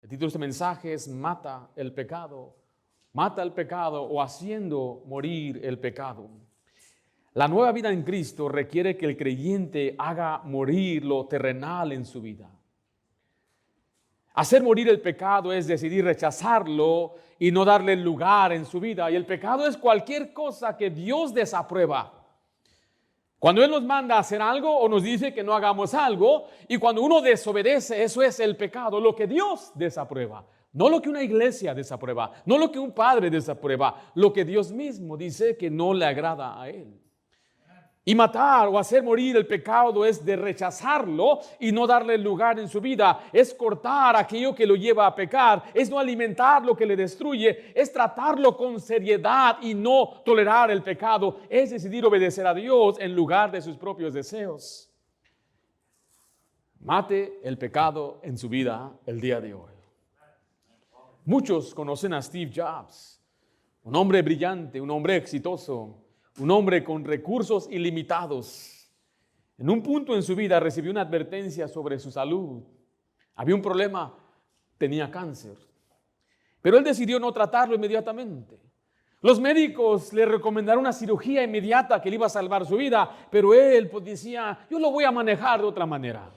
El título de este mensaje es Mata el pecado o haciendo morir el pecado. La nueva vida en Cristo requiere que el creyente haga morir lo terrenal en su vida. Hacer morir el pecado es decidir rechazarlo y no darle lugar en su vida. Y el pecado es cualquier cosa que Dios desaprueba. Cuando Él nos manda a hacer algo o nos dice que no hagamos algo, y cuando uno desobedece, eso es el pecado, lo que Dios desaprueba. No lo que una iglesia desaprueba, no lo que un padre desaprueba, lo que Dios mismo dice que no le agrada a Él. Y matar o hacer morir el pecado es de rechazarlo y no darle lugar en su vida. Es cortar aquello que lo lleva a pecar. Es no alimentar lo que le destruye. Es tratarlo con seriedad y no tolerar el pecado. Es decidir obedecer a Dios en lugar de sus propios deseos. Mate el pecado en su vida el día de hoy. Muchos conocen a Steve Jobs, un hombre brillante, un hombre exitoso, un hombre con recursos ilimitados. En un punto en su vida recibió una advertencia sobre su salud. Había un problema, tenía cáncer. Pero él decidió no tratarlo inmediatamente. Los médicos le recomendaron una cirugía inmediata que le iba a salvar su vida, pero él decía, yo lo voy a manejar de otra manera.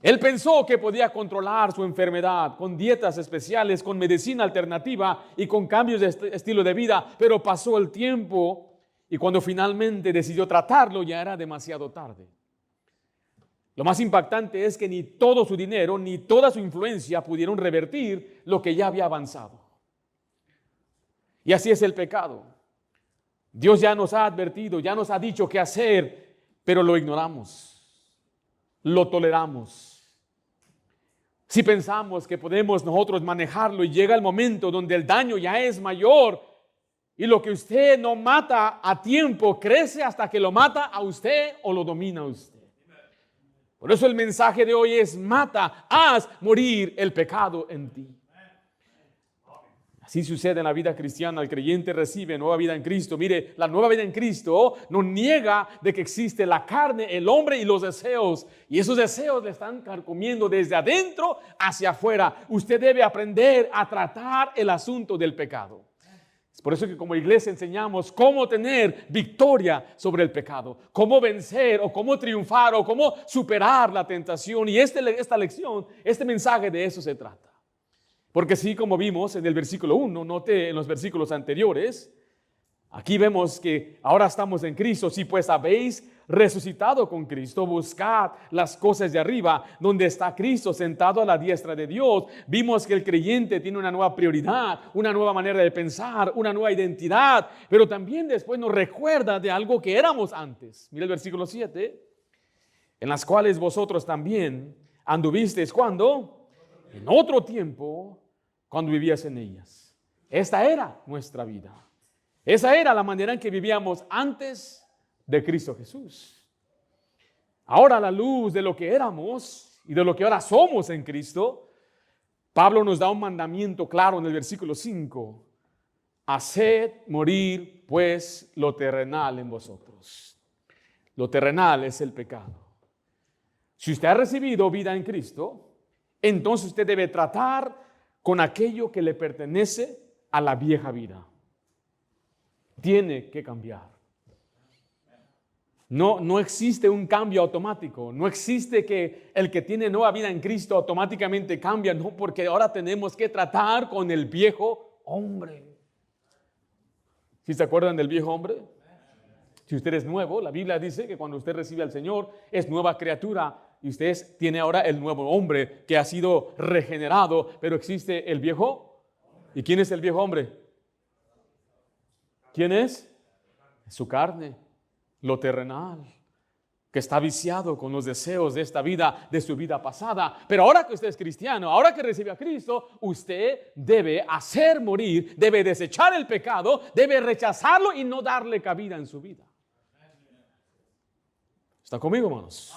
Él pensó que podía controlar su enfermedad con dietas especiales, con medicina alternativa y con cambios de estilo de vida, pero pasó el tiempo. Y cuando finalmente decidió tratarlo, ya era demasiado tarde. Lo más impactante es que ni todo su dinero, ni toda su influencia pudieron revertir lo que ya había avanzado. Y así es el pecado. Dios ya nos ha advertido, ya nos ha dicho qué hacer, pero lo ignoramos, lo toleramos. Si pensamos que podemos nosotros manejarlo y llega el momento donde el daño ya es mayor, y lo que usted no mata a tiempo crece hasta que lo mata a usted o lo domina a usted. Por eso el mensaje de hoy es: mata, haz morir el pecado en ti. Así sucede en la vida cristiana. El creyente recibe nueva vida en Cristo. Mire, la nueva vida en Cristo no niega de que existe la carne, el hombre y los deseos. Y esos deseos le están carcomiendo desde adentro hacia afuera. Usted debe aprender a tratar el asunto del pecado. Es por eso que como iglesia enseñamos cómo tener victoria sobre el pecado, cómo vencer o cómo triunfar o cómo superar la tentación. Y esta lección, este mensaje de eso se trata. Porque sí, como vimos en el versículo 1, note en los versículos anteriores, aquí vemos que ahora estamos en Cristo. Si pues habéis resucitado con Cristo, buscad las cosas de arriba, donde está Cristo sentado a la diestra de Dios. Vimos que el creyente tiene una nueva prioridad, una nueva manera de pensar, una nueva identidad, pero también después nos recuerda de algo que éramos antes. Mira el versículo 7, en las cuales vosotros también anduvisteis, ¿cuándo? En otro tiempo, cuando vivías en ellas. Esta era nuestra vida. Esa era la manera en que vivíamos antes de Cristo Jesús. Ahora, a la luz de lo que éramos y de lo que ahora somos en Cristo, Pablo nos da un mandamiento claro en el versículo 5. Haced morir pues lo terrenal en vosotros. Lo terrenal es el pecado. Si usted ha recibido vida en Cristo, entonces usted debe tratar con aquello que le pertenece a la vieja vida. Tiene que cambiar. No existe un cambio automático. No existe que el que tiene nueva vida en Cristo automáticamente cambia. No, porque ahora tenemos que tratar con el viejo hombre. ¿Sí se acuerdan del viejo hombre? Si usted es nuevo, la Biblia dice que cuando usted recibe al Señor es nueva criatura. Y usted tiene ahora el nuevo hombre que ha sido regenerado, pero existe el viejo. ¿Y quién es el viejo hombre? ¿Quién es? Su carne, lo terrenal, que está viciado con los deseos de esta vida, de su vida pasada. Pero ahora que usted es cristiano, ahora que recibe a Cristo, usted debe hacer morir, debe desechar el pecado, debe rechazarlo y no darle cabida en su vida. ¿Está conmigo, hermanos?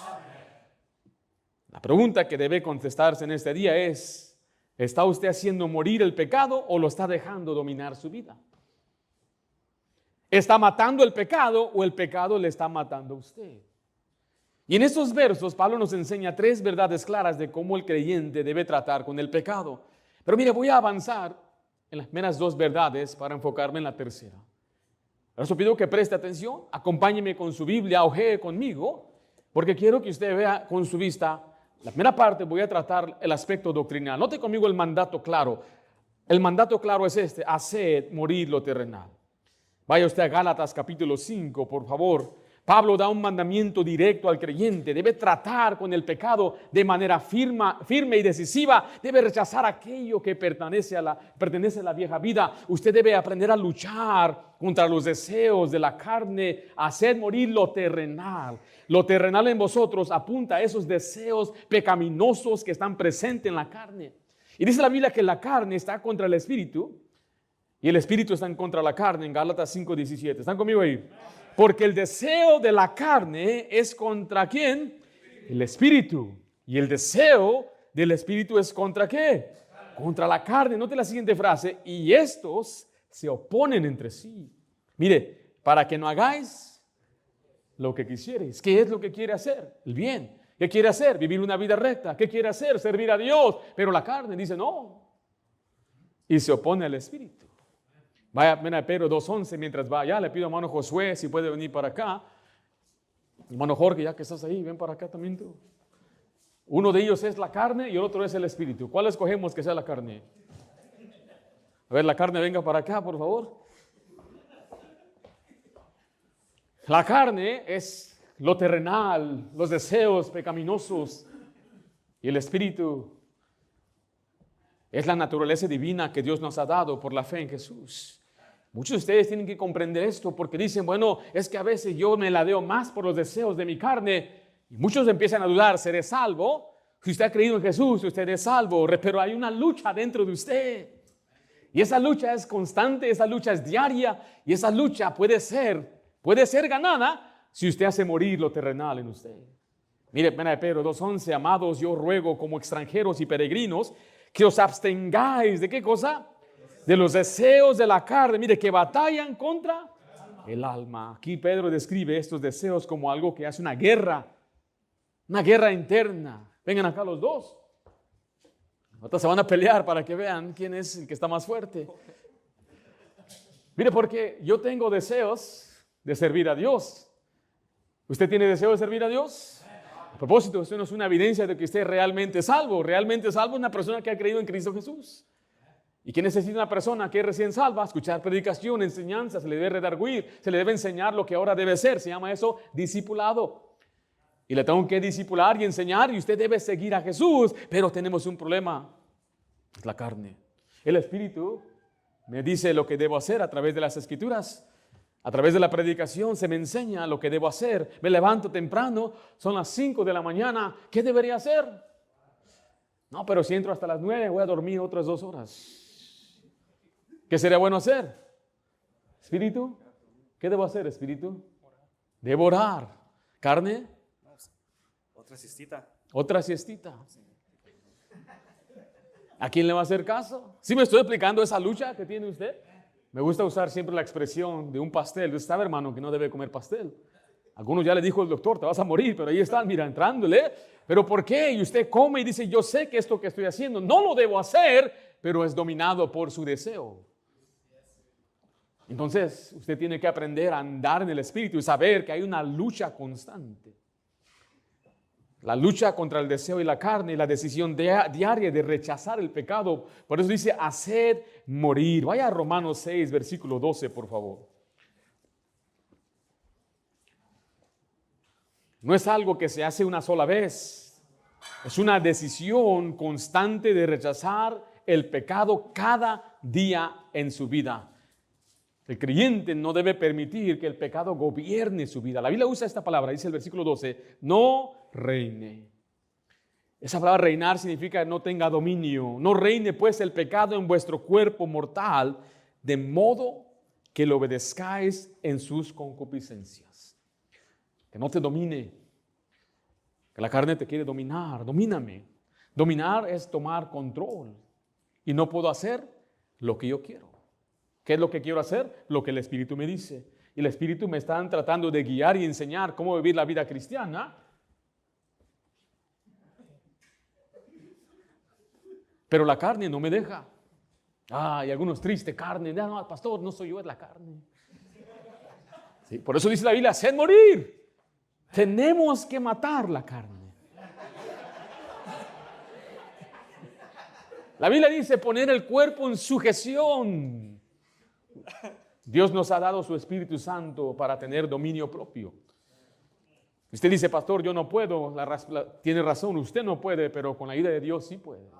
La pregunta que debe contestarse en este día es: ¿está usted haciendo morir el pecado o lo está dejando dominar su vida? ¿Está matando el pecado o el pecado le está matando a usted? Y en estos versos Pablo nos enseña tres verdades claras de cómo el creyente debe tratar con el pecado. Pero mire, voy a avanzar en las primeras dos verdades para enfocarme en la tercera. Por eso pido que preste atención, acompáñeme con su Biblia, ojee conmigo, porque quiero que usted vea con su vista. La primera parte voy a tratar el aspecto doctrinal. Note conmigo el mandato claro. El mandato claro es este: haced morir lo terrenal. Vaya usted a Gálatas capítulo 5, por favor. Pablo da un mandamiento directo al creyente. Debe tratar con el pecado de manera firme y decisiva. Debe rechazar aquello que pertenece a la vieja vida. Usted debe aprender a luchar contra los deseos de la carne, hacer morir lo terrenal. Lo terrenal en vosotros apunta a esos deseos pecaminosos que están presentes en la carne. Y dice la Biblia que la carne está contra el espíritu y el espíritu está en contra de la carne en Gálatas 5:17. ¿Están conmigo ahí? Porque el deseo de la carne es contra ¿quién? El espíritu. Y el deseo del espíritu es contra ¿qué? Contra la carne. Note la siguiente frase: y estos se oponen entre sí. Mire, para que no hagáis lo que quisierais. ¿Qué es lo que quiere hacer? El bien. ¿Qué quiere hacer? Vivir una vida recta. ¿Qué quiere hacer? Servir a Dios. Pero la carne dice no. Y se opone al espíritu. Vaya a Pedro 2:11 mientras va allá. Le pido a hermano Josué si puede venir para acá. Hermano Jorge, ya que estás ahí, ven para acá también tú. Uno de ellos es la carne y el otro es el espíritu. ¿Cuál escogemos que sea la carne? A ver, la carne, venga para acá, por favor. La carne es lo terrenal, los deseos pecaminosos. Y el espíritu es la naturaleza divina que Dios nos ha dado por la fe en Jesús. Muchos de ustedes tienen que comprender esto porque dicen, bueno, es que a veces yo me ladeo más por los deseos de mi carne. Y muchos empiezan a dudar, ¿seré salvo? Si usted ha creído en Jesús, usted es salvo. Pero hay una lucha dentro de usted. Y esa lucha es constante, esa lucha es diaria. Y esa lucha puede ser ganada si usted hace morir lo terrenal en usted. Mire, Pedro 2:11, amados, yo ruego como extranjeros y peregrinos que os abstengáis, ¿de qué cosa? De los deseos de la carne, mire, que batallan contra el alma. Aquí Pedro describe estos deseos como algo que hace una guerra interna. Vengan acá los dos. Ahora se van a pelear para que vean quién es el que está más fuerte. Mire, porque yo tengo deseos de servir a Dios. ¿Usted tiene deseo de servir a Dios? A propósito, esto no es una evidencia de que usted es realmente salvo. Realmente salvo es una persona que ha creído en Cristo Jesús. ¿Y qué necesita una persona que es recién salva? Escuchar predicación, enseñanza, se le debe redarguir, se le debe enseñar lo que ahora debe ser. Se llama eso discipulado. Y le tengo que discipular y enseñar y usted debe seguir a Jesús. Pero tenemos un problema, es la carne. El Espíritu me dice lo que debo hacer a través de las Escrituras. A través de la predicación se me enseña lo que debo hacer. Me levanto temprano, son las 5 de la mañana. ¿Qué debería hacer? No, pero si entro hasta las 9 voy a dormir otras 2 horas. ¿Qué sería bueno hacer? Espíritu, ¿qué debo hacer, Espíritu? Debo orar. ¿Carne? Otra siestita. Otra siestita. ¿A quién le va a hacer caso? ¿Sí me estoy explicando esa lucha que tiene usted? Me gusta usar siempre la expresión de un pastel. Usted sabe, hermano, que no debe comer pastel. Algunos ya le dijo el doctor, te vas a morir, pero ahí están, mira, entrándole. ¿Pero por qué? Y usted come y dice, yo sé que esto que estoy haciendo no lo debo hacer, pero es dominado por su deseo. Entonces, usted tiene que aprender a andar en el Espíritu y saber que hay una lucha constante. La lucha contra el deseo y la carne y la decisión diaria de rechazar el pecado. Por eso dice, haced morir. Vaya a Romanos 6, versículo 12, por favor. No es algo que se hace una sola vez. Es una decisión constante de rechazar el pecado cada día en su vida. El creyente no debe permitir que el pecado gobierne su vida. La Biblia usa esta palabra, dice el versículo 12, no reine. Esa palabra reinar significa no tenga dominio. No reine pues el pecado en vuestro cuerpo mortal, de modo que lo obedezcáis en sus concupiscencias. Que no te domine. Que la carne te quiere dominar. Domíname. Dominar es tomar control. Y no puedo hacer lo que yo quiero. ¿Qué es lo que quiero hacer? Lo que el Espíritu me dice. Y el Espíritu me está tratando de guiar y enseñar cómo vivir la vida cristiana. pero la carne no me deja. Y algunos tristes, carne. No, pastor, no soy yo, es la carne. Sí, por eso dice la Biblia, haced morir. Tenemos que matar la carne. La Biblia dice poner el cuerpo en sujeción. Dios nos ha dado su Espíritu Santo para tener dominio propio. Usted dice, pastor, yo no puedo. Tiene razón, usted no puede, pero con la ayuda de Dios sí puede.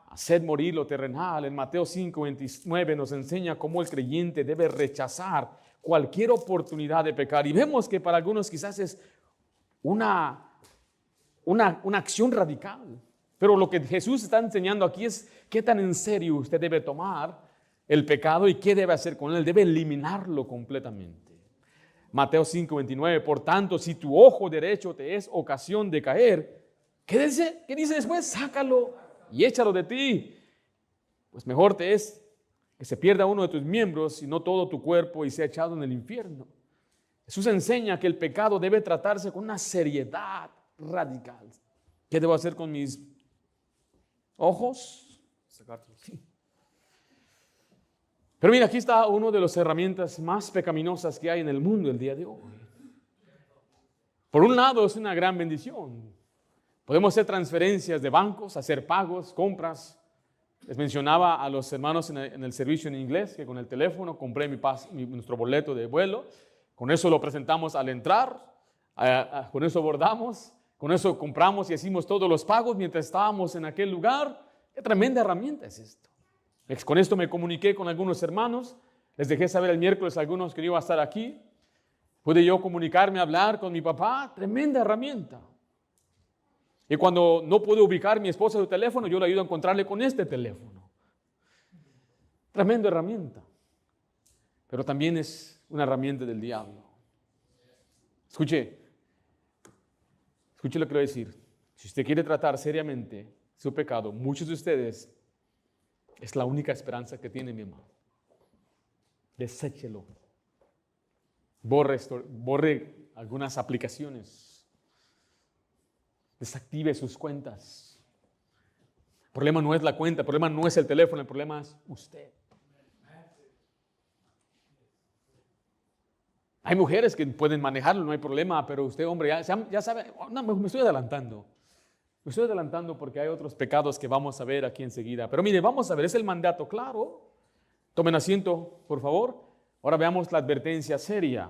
Haced morir lo terrenal. En Mateo 5:29 nos enseña cómo el creyente debe rechazar cualquier oportunidad de pecar. Y vemos que para algunos quizás es una acción radical. Pero lo que Jesús está enseñando aquí es qué tan en serio usted debe tomar el pecado y qué debe hacer con él. Debe eliminarlo completamente. Mateo 5:29, por tanto, si tu ojo derecho te es ocasión de caer, ¿qué dice después? Sácalo y échalo de ti. Pues mejor te es que se pierda uno de tus miembros y no todo tu cuerpo y sea echado en el infierno. Jesús enseña que el pecado debe tratarse con una seriedad radical. ¿Qué debo hacer con mis ojos? Sacártelos. Pero mira, aquí está una de las herramientas más pecaminosas que hay en el mundo el día de hoy. Por un lado es una gran bendición. Podemos hacer transferencias de bancos, hacer pagos, compras. Les mencionaba a los hermanos en el servicio en inglés que con el teléfono compré nuestro boleto de vuelo. Con eso lo presentamos al entrar, con eso bordamos, con eso compramos y hicimos todos los pagos mientras estábamos en aquel lugar. Qué tremenda herramienta es esto. Con esto me comuniqué con algunos hermanos, les dejé saber el miércoles a algunos que no iba a estar aquí. Pude yo comunicarme, hablar con mi papá, tremenda herramienta. Y cuando no pude ubicar a mi esposa su teléfono, yo le ayudo a encontrarle con este teléfono. Tremenda herramienta. Pero también es una herramienta del diablo. Escuche lo que le voy a decir. Si usted quiere tratar seriamente su pecado, muchos de ustedes es la única esperanza que tiene, mi hermano. Deséchelo. Borre algunas aplicaciones. Desactive sus cuentas. El problema no es la cuenta, el problema no es el teléfono, el problema es usted. Hay mujeres que pueden manejarlo, no hay problema, pero usted, hombre, ya sabe, no, me estoy adelantando. Me estoy adelantando porque hay otros pecados que vamos a ver aquí enseguida. Pero mire, vamos a ver, es el mandato claro. Tomen asiento, por favor. Ahora veamos la advertencia seria.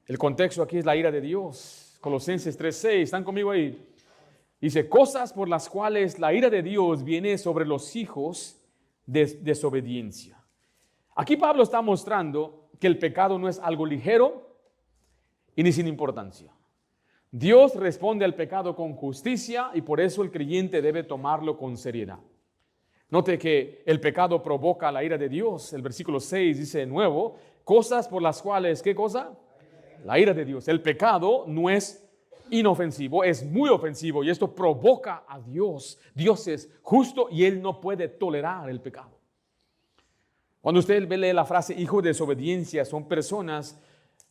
El contexto aquí es la ira de Dios. Colosenses 3:6, ¿están conmigo ahí? Dice, cosas por las cuales la ira de Dios viene sobre los hijos de desobediencia. Aquí Pablo está mostrando que el pecado no es algo ligero y ni sin importancia. Dios responde al pecado con justicia y por eso el creyente debe tomarlo con seriedad. Note que el pecado provoca la ira de Dios. El versículo 6 dice de nuevo, cosas por las cuales, ¿qué cosa? La ira de Dios. El pecado no es inofensivo, es muy ofensivo y esto provoca a Dios. Dios es justo y Él no puede tolerar el pecado. Cuando usted lee la frase hijo de desobediencia, son personas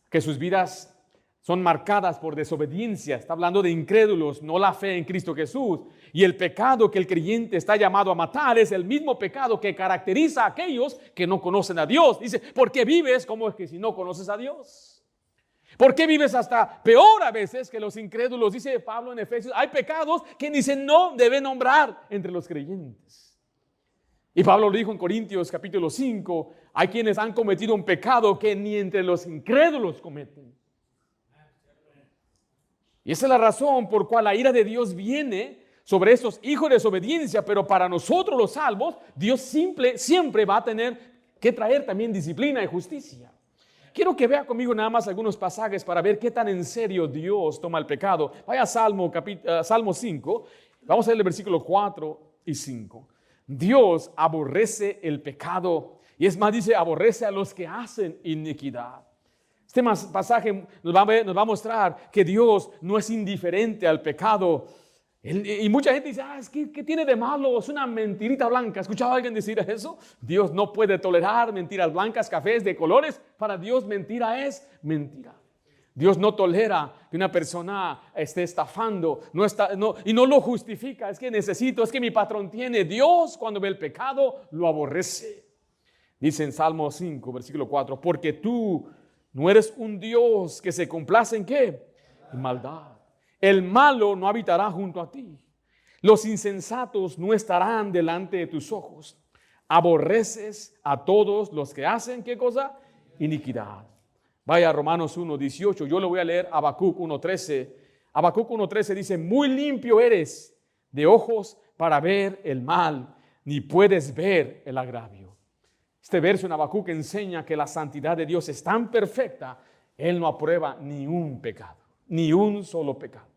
que sus vidas son marcadas por desobediencia. Está hablando de incrédulos, no la fe en Cristo Jesús. Y el pecado que el creyente está llamado a matar es el mismo pecado que caracteriza a aquellos que no conocen a Dios. Dice, ¿por qué vives como es que si no conoces a Dios? ¿Por qué vives hasta peor a veces que los incrédulos? Dice Pablo en Efesios, hay pecados que ni se no debe nombrar entre los creyentes. Y Pablo lo dijo en Corintios capítulo 5, hay quienes han cometido un pecado que ni entre los incrédulos cometen. Y esa es la razón por cual la ira de Dios viene sobre esos hijos de desobediencia, pero para nosotros los salvos, Dios siempre va a tener que traer también disciplina y justicia. Quiero que vea conmigo nada más algunos pasajes para ver qué tan en serio Dios toma el pecado. Vaya a Salmo 5, vamos a leer el versículo 4 y 5. Dios aborrece el pecado y es más, dice, aborrece a los que hacen iniquidad. Este pasaje nos va a mostrar que Dios no es indiferente al pecado. Y mucha gente dice, ¿qué tiene de malo? Es una mentirita blanca. ¿Escuchaba a alguien decir eso? Dios no puede tolerar mentiras blancas, cafés de colores. Para Dios mentira es mentira. Dios no tolera que una persona esté estafando, y no lo justifica. Es que necesito, es que mi patrón tiene. Dios, cuando ve el pecado, lo aborrece. Dice en Salmo 5, versículo 4, porque tú no eres un Dios que se complace en ¿qué? En maldad. El malo no habitará junto a ti. Los insensatos no estarán delante de tus ojos. Aborreces a todos los que hacen, ¿qué cosa? Iniquidad. Vaya a Romanos 1:18, yo le voy a leer Habacuc 1:13. Habacuc 1:13 dice, muy limpio eres de ojos para ver el mal, ni puedes ver el agravio. Este verso en Habacuc enseña que la santidad de Dios es tan perfecta, Él no aprueba ni un pecado, ni un solo pecado.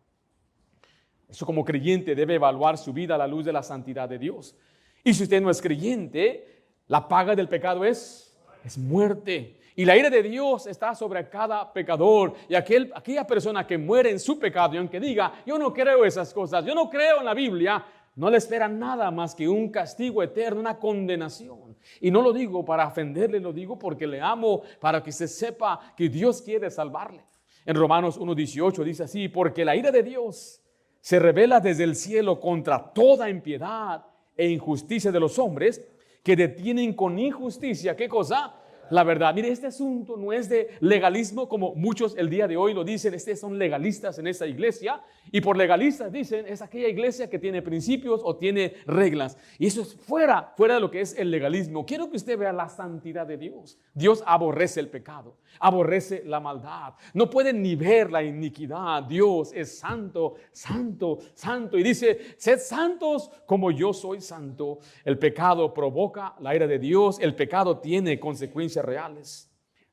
Eso como creyente debe evaluar su vida a la luz de la santidad de Dios. Y si usted no es creyente, la paga del pecado es muerte. Y la ira de Dios está sobre cada pecador y aquella persona que muere en su pecado, y aunque diga, yo no creo esas cosas, yo no creo en la Biblia, no le espera nada más que un castigo eterno, una condenación. Y no lo digo para ofenderle, lo digo porque le amo, para que se sepa que Dios quiere salvarle. En Romanos 1:18 dice así, porque la ira de Dios se revela desde el cielo contra toda impiedad e injusticia de los hombres que detienen con injusticia, ¿qué cosa? La verdad. Mire, este asunto no es de legalismo como muchos el día de hoy lo dicen. Son legalistas en esta iglesia, y por legalistas dicen es aquella iglesia que tiene principios o tiene reglas, y eso es fuera de lo que es el legalismo. Quiero que usted vea la santidad de Dios. Dios aborrece el pecado, aborrece la maldad, no puede ni ver la iniquidad. Dios es santo, santo, santo, y dice, sed santos como yo soy santo. El pecado provoca la ira de Dios, el pecado tiene consecuencias reales.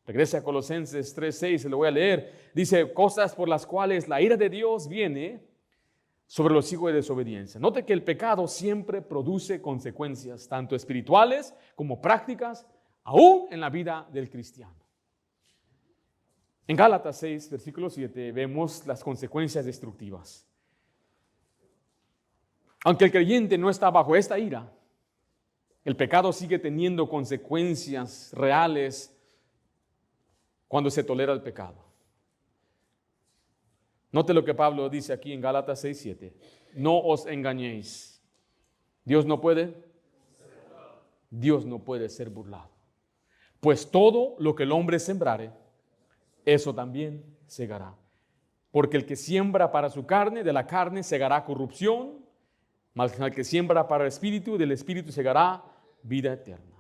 Regrese a Colosenses 3:6, se lo voy a leer. Dice, cosas por las cuales la ira de Dios viene sobre los hijos de desobediencia. Note que el pecado siempre produce consecuencias, tanto espirituales como prácticas, aún en la vida del cristiano. En Gálatas 6, versículo 7, vemos las consecuencias destructivas. Aunque el creyente no está bajo esta ira, el pecado sigue teniendo consecuencias reales cuando se tolera el pecado. Note lo que Pablo dice aquí en Gálatas 6:7. No os engañéis. Dios no puede ser burlado. Pues todo lo que el hombre sembrare, eso también segará. Porque el que siembra para su carne, de la carne segará corrupción, mas el que siembra para el espíritu, del espíritu segará vida eterna.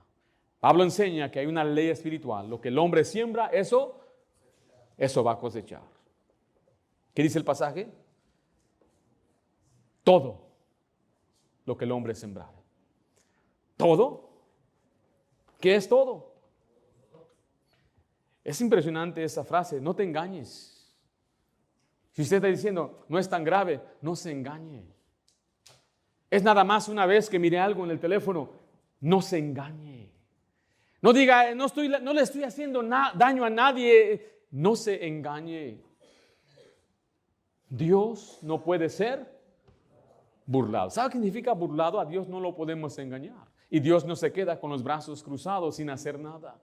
Pablo enseña que hay una ley espiritual. Lo que el hombre siembra, eso va a cosechar. ¿Qué dice el pasaje? Todo lo que el hombre sembra. ¿Todo? ¿Qué es todo? Es impresionante esa frase, no te engañes. Si usted está diciendo, no es tan grave, no se engañe. Es nada más una vez que mire algo en el teléfono, no se engañe. No diga, no le estoy haciendo daño a nadie, no se engañe. Dios no puede ser burlado. ¿Sabe qué significa burlado? A Dios no lo podemos engañar. Y Dios no se queda con los brazos cruzados sin hacer nada.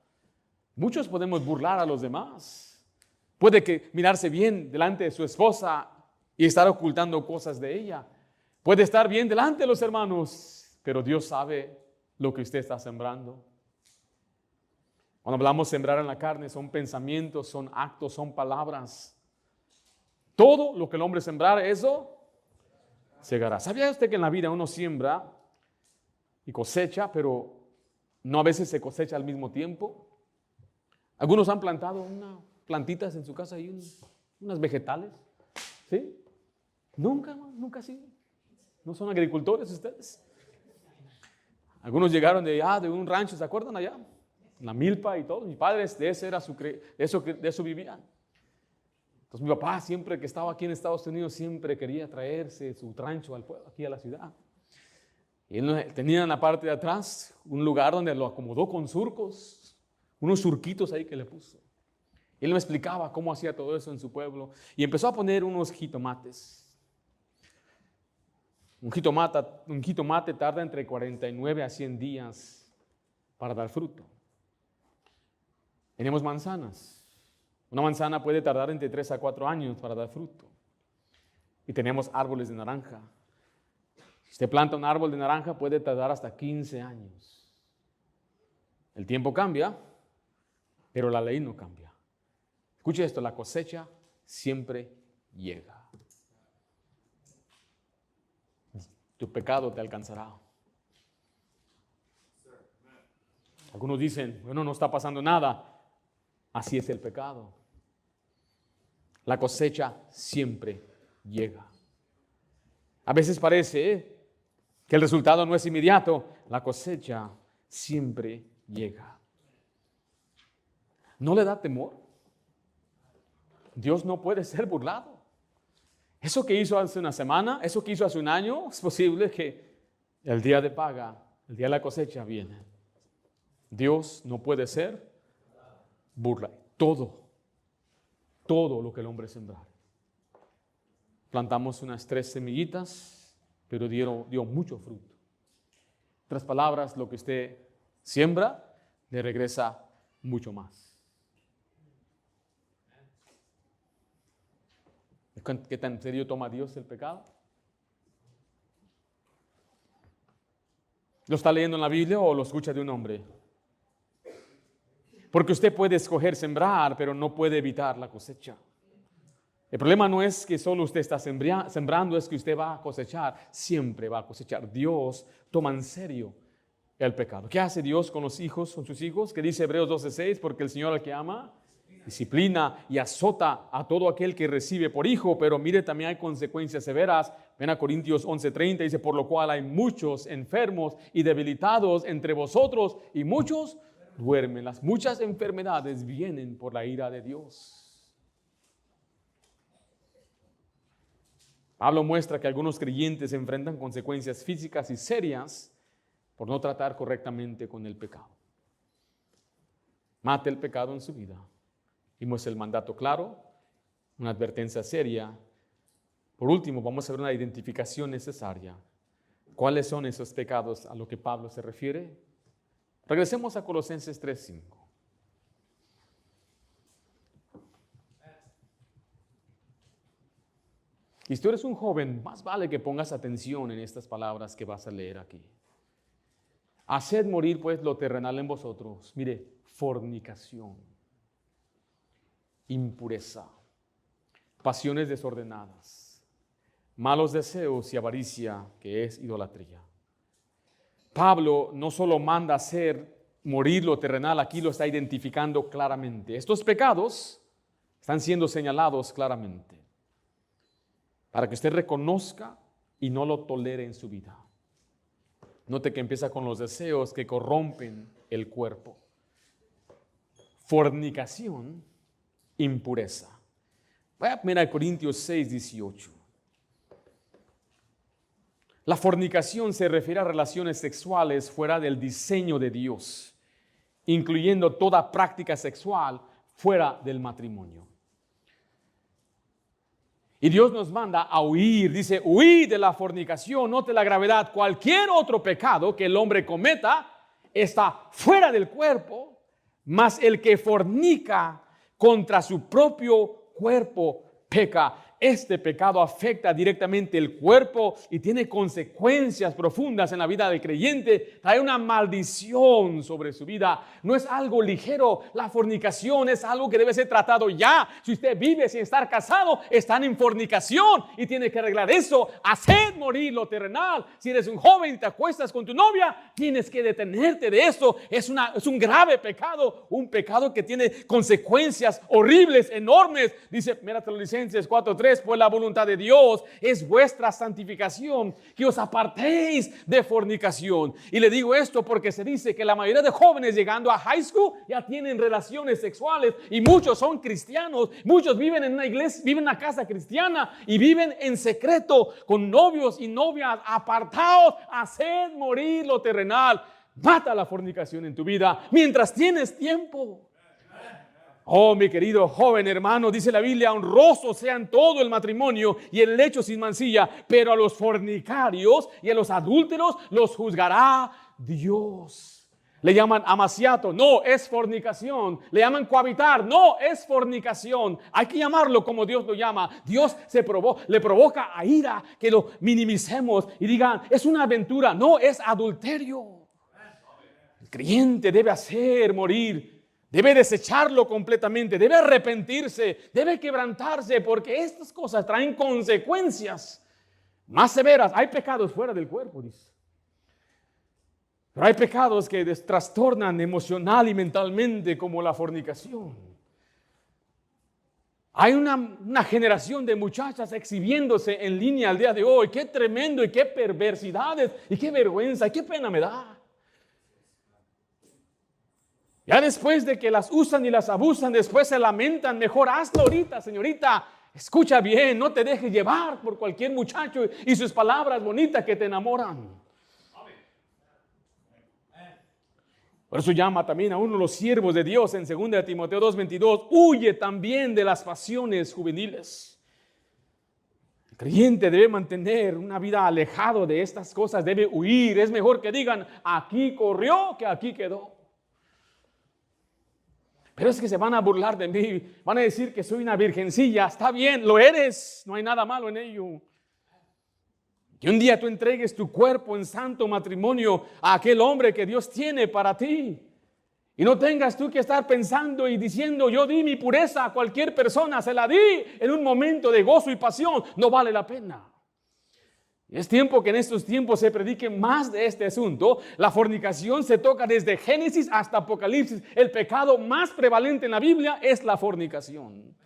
Muchos podemos burlar a los demás. Puede que mirarse bien delante de su esposa y estar ocultando cosas de ella. Puede estar bien delante de los hermanos, pero Dios sabe lo que usted está sembrando. Cuando hablamos sembrar en la carne, son pensamientos, son actos, son palabras. Todo lo que el hombre sembrara, eso segará. ¿Sabía usted que en la vida uno siembra y cosecha, pero no a veces se cosecha al mismo tiempo? Algunos han plantado unas plantitas en su casa y unas vegetales. ¿Sí? Nunca así. ¿No son agricultores ustedes? Algunos llegaron de un rancho, ¿se acuerdan allá? La milpa y todo. Mis padres de eso vivían. Entonces mi papá siempre que estaba aquí en Estados Unidos siempre quería traerse su rancho al pueblo, aquí a la ciudad. Y él tenía en la parte de atrás un lugar donde lo acomodó con surcos, unos surquitos ahí que le puso. Él me explicaba cómo hacía todo eso en su pueblo y empezó a poner unos jitomates. Un jitomate tarda entre 49 a 100 días para dar fruto. Tenemos manzanas. Una manzana puede tardar entre 3 a 4 años para dar fruto. Y tenemos árboles de naranja. Si usted planta un árbol de naranja, puede tardar hasta 15 años. El tiempo cambia, pero la ley no cambia. Escuche esto, la cosecha siempre llega. Tu pecado te alcanzará. Algunos dicen, bueno, no está pasando nada. Así es el pecado. La cosecha siempre llega. A veces parece que el resultado no es inmediato. La cosecha siempre llega. ¿No le da temor? Dios no puede ser burlado. Eso que hizo hace una semana, eso que hizo hace un año, es posible que el día de paga, el día de la cosecha viene. Dios no puede ser burlado. Todo lo que el hombre sembrar. Plantamos unas 3 semillitas, pero dio mucho fruto. En otras palabras, lo que usted siembra, le regresa mucho más. ¿Qué tan serio toma Dios el pecado? ¿Lo está leyendo en la Biblia o lo escucha de un hombre? Porque usted puede escoger sembrar, pero no puede evitar la cosecha. El problema no es que solo usted está sembrando, es que usted va a cosechar, siempre va a cosechar. Dios toma en serio el pecado. ¿Qué hace Dios con los hijos, con sus hijos? ¿Qué dice Hebreos 12:6? Porque el Señor al que ama, disciplina y azota a todo aquel que recibe por hijo, pero mire, también hay consecuencias severas. Ven a Corintios 11:30, dice, por lo cual hay muchos enfermos y debilitados entre vosotros, y muchos duermen. Las muchas enfermedades vienen por la ira de Dios. Pablo muestra que algunos creyentes enfrentan consecuencias físicas y serias por no tratar correctamente con el pecado. Mate el pecado en su vida. Vimos el mandato claro, una advertencia seria. Por último, vamos a ver una identificación necesaria. ¿Cuáles son esos pecados a los que Pablo se refiere? Regresemos a Colosenses 3:5. Y si tú eres un joven, más vale que pongas atención en estas palabras que vas a leer aquí. Haced morir pues lo terrenal en vosotros. Mire, fornicación, impureza, pasiones desordenadas, malos deseos y avaricia, que es idolatría. Pablo no solo manda hacer morir lo terrenal, aquí lo está identificando claramente. Estos pecados están siendo señalados claramente para que usted reconozca y no lo tolere en su vida. Note que empieza con los deseos que corrompen el cuerpo. Fornicación, impureza. Vaya a 1 Corintios 6:18. La fornicación se refiere a relaciones sexuales fuera del diseño de Dios, incluyendo toda práctica sexual fuera del matrimonio. Y Dios nos manda a huir, dice, huid de la fornicación, note la gravedad. Cualquier otro pecado que el hombre cometa está fuera del cuerpo, mas el que fornica contra su propio cuerpo peca. Este pecado afecta directamente el cuerpo y tiene consecuencias profundas en la vida del creyente. Trae una maldición sobre su vida. No es algo ligero. La fornicación es algo que debe ser tratado ya. Si usted vive sin estar casado, están en fornicación y tiene que arreglar eso. Haced morir lo terrenal. Si eres un joven y te acuestas con tu novia, tienes que detenerte de eso. Es un grave pecado. Un pecado que tiene consecuencias horribles, enormes. Dice, mira Tesalonicenses 4:3. Pues la voluntad de Dios es vuestra santificación, que os apartéis de fornicación. Y le digo esto porque se dice que la mayoría de jóvenes llegando a high school ya tienen relaciones sexuales y muchos son cristianos, muchos viven en una iglesia, viven en una casa cristiana y viven en secreto con novios y novias. Apartaos, haced morir lo terrenal. Mata la fornicación en tu vida mientras tienes tiempo. Oh, mi querido joven hermano, dice la Biblia, honroso sean todo el matrimonio y el lecho sin mancilla, pero a los fornicarios y a los adúlteros los juzgará Dios. Le llaman amaciato, no, es fornicación. Le llaman cohabitar, no, es fornicación. Hay que llamarlo como Dios lo llama. Dios le provoca a ira que lo minimicemos y digan, es una aventura, no, es adulterio. El creyente debe hacer morir, debe desecharlo completamente, debe arrepentirse, debe quebrantarse, porque estas cosas traen consecuencias más severas. Hay pecados fuera del cuerpo, dice. Pero hay pecados que trastornan emocional y mentalmente, como la fornicación. Hay una generación de muchachas exhibiéndose en línea al día de hoy. Qué tremendo y qué perversidades y qué vergüenza y qué pena me da. Ya después de que las usan y las abusan, después se lamentan. Mejor hazlo ahorita, señorita. Escucha bien, no te dejes llevar por cualquier muchacho y sus palabras bonitas que te enamoran. Por eso llama también a uno de los siervos de Dios en 2 Timoteo 2:22, huye también de las pasiones juveniles. El creyente debe mantener una vida alejado de estas cosas, debe huir. Es mejor que digan, aquí corrió que aquí quedó. Pero es que se van a burlar de mí, van a decir que soy una virgencilla. Está bien, lo eres, no hay nada malo en ello. Que un día tú entregues tu cuerpo en santo matrimonio a aquel hombre que Dios tiene para ti. Y no tengas tú que estar pensando y diciendo, yo di mi pureza a cualquier persona, se la di en un momento de gozo y pasión. No vale la pena. Es tiempo que en estos tiempos se predique más de este asunto. La fornicación se toca desde Génesis hasta Apocalipsis. El pecado más prevalente en la Biblia es la fornicación.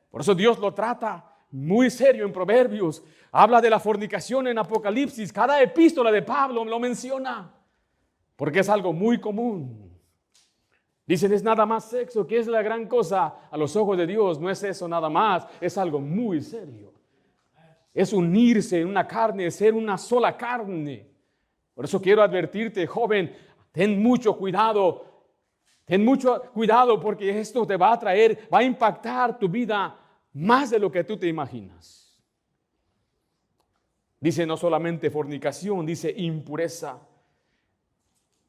Por eso Dios lo trata muy serio en Proverbios. Habla de la fornicación en Apocalipsis. Cada epístola de Pablo lo menciona, porque es algo muy común. Dicen, es nada más sexo, que es la gran cosa a los ojos de Dios. No es eso nada más, es algo muy serio. Es unirse en una carne, ser una sola carne. Por eso quiero advertirte, joven, ten mucho cuidado porque esto te va a traer, va a impactar tu vida más de lo que tú te imaginas. Dice no solamente fornicación, dice impureza.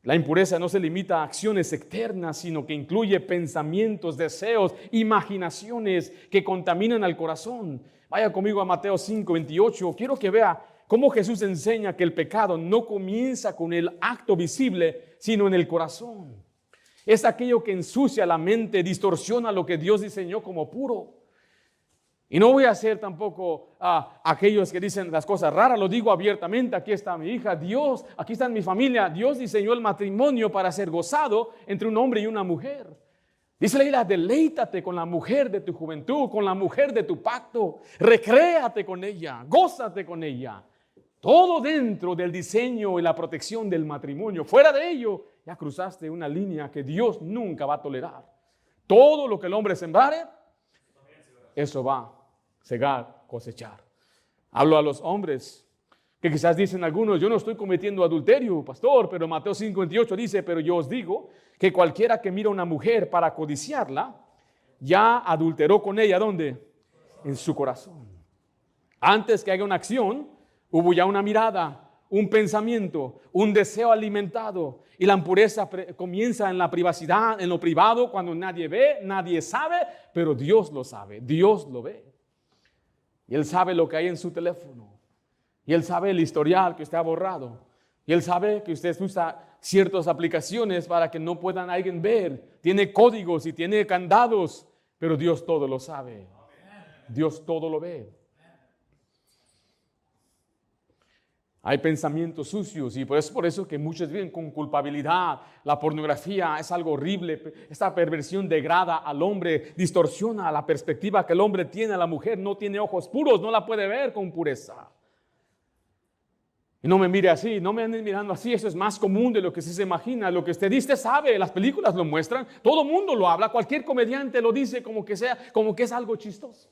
La impureza no se limita a acciones externas, sino que incluye pensamientos, deseos, imaginaciones que contaminan al corazón. Vaya conmigo a Mateo 5:28. Quiero que vea cómo Jesús enseña que el pecado no comienza con el acto visible, sino en el corazón. Es aquello que ensucia la mente, distorsiona lo que Dios diseñó como puro. Y no voy a ser tampoco aquellos que dicen las cosas raras, lo digo abiertamente. Aquí está mi hija, Dios, aquí está mi familia. Dios diseñó el matrimonio para ser gozado entre un hombre y una mujer. Dice la Biblia, deleítate con la mujer de tu juventud, con la mujer de tu pacto. Recréate con ella, gózate con ella. Todo dentro del diseño y la protección del matrimonio. Fuera de ello, ya cruzaste una línea que Dios nunca va a tolerar. Todo lo que el hombre sembrare, eso va a segar, cosechar. Hablo a los hombres que quizás dicen algunos, yo no estoy cometiendo adulterio, pastor, pero Mateo 5:28 dice, pero yo os digo que cualquiera que mira a una mujer para codiciarla, ya adulteró con ella, ¿dónde? En su corazón. Antes que haga una acción, hubo ya una mirada, un pensamiento, un deseo alimentado. Y la impureza comienza en la privacidad, en lo privado, cuando nadie ve, nadie sabe, pero Dios lo sabe, Dios lo ve. Y Él sabe lo que hay en su teléfono. Y Él sabe el historial que usted ha borrado. Y Él sabe que usted usa ciertas aplicaciones para que no puedan alguien ver. Tiene códigos y tiene candados, pero Dios todo lo sabe. Dios todo lo ve. Hay pensamientos sucios y es por eso que muchos viven con culpabilidad. La pornografía es algo horrible. Esta perversión degrada al hombre, distorsiona la perspectiva que el hombre tiene. La mujer no tiene ojos puros, no la puede ver con pureza. Y no me mire así, no me anden mirando así. Eso es más común de lo que usted se imagina. Lo que usted dice sabe, las películas lo muestran. Todo mundo lo habla, cualquier comediante lo dice como que es algo chistoso.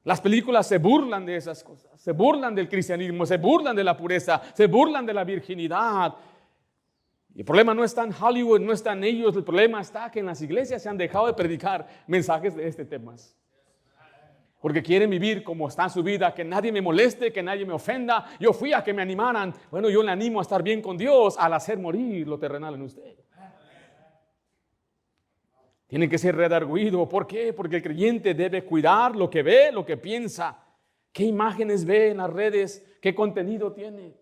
Las películas se burlan de esas cosas, se burlan del cristianismo, se burlan de la pureza, se burlan de la virginidad. Y el problema no está en Hollywood, no está en ellos, el problema está que en las iglesias se han dejado de predicar mensajes de este tema. Porque quieren vivir como está en su vida, que nadie me moleste, que nadie me ofenda. Yo fui a que me animaran. Bueno, yo le animo a estar bien con Dios al hacer morir lo terrenal en usted. Tiene que ser redarguido. ¿Por qué? Porque el creyente debe cuidar lo que ve, lo que piensa. ¿Qué imágenes ve en las redes? ¿Qué contenido tiene?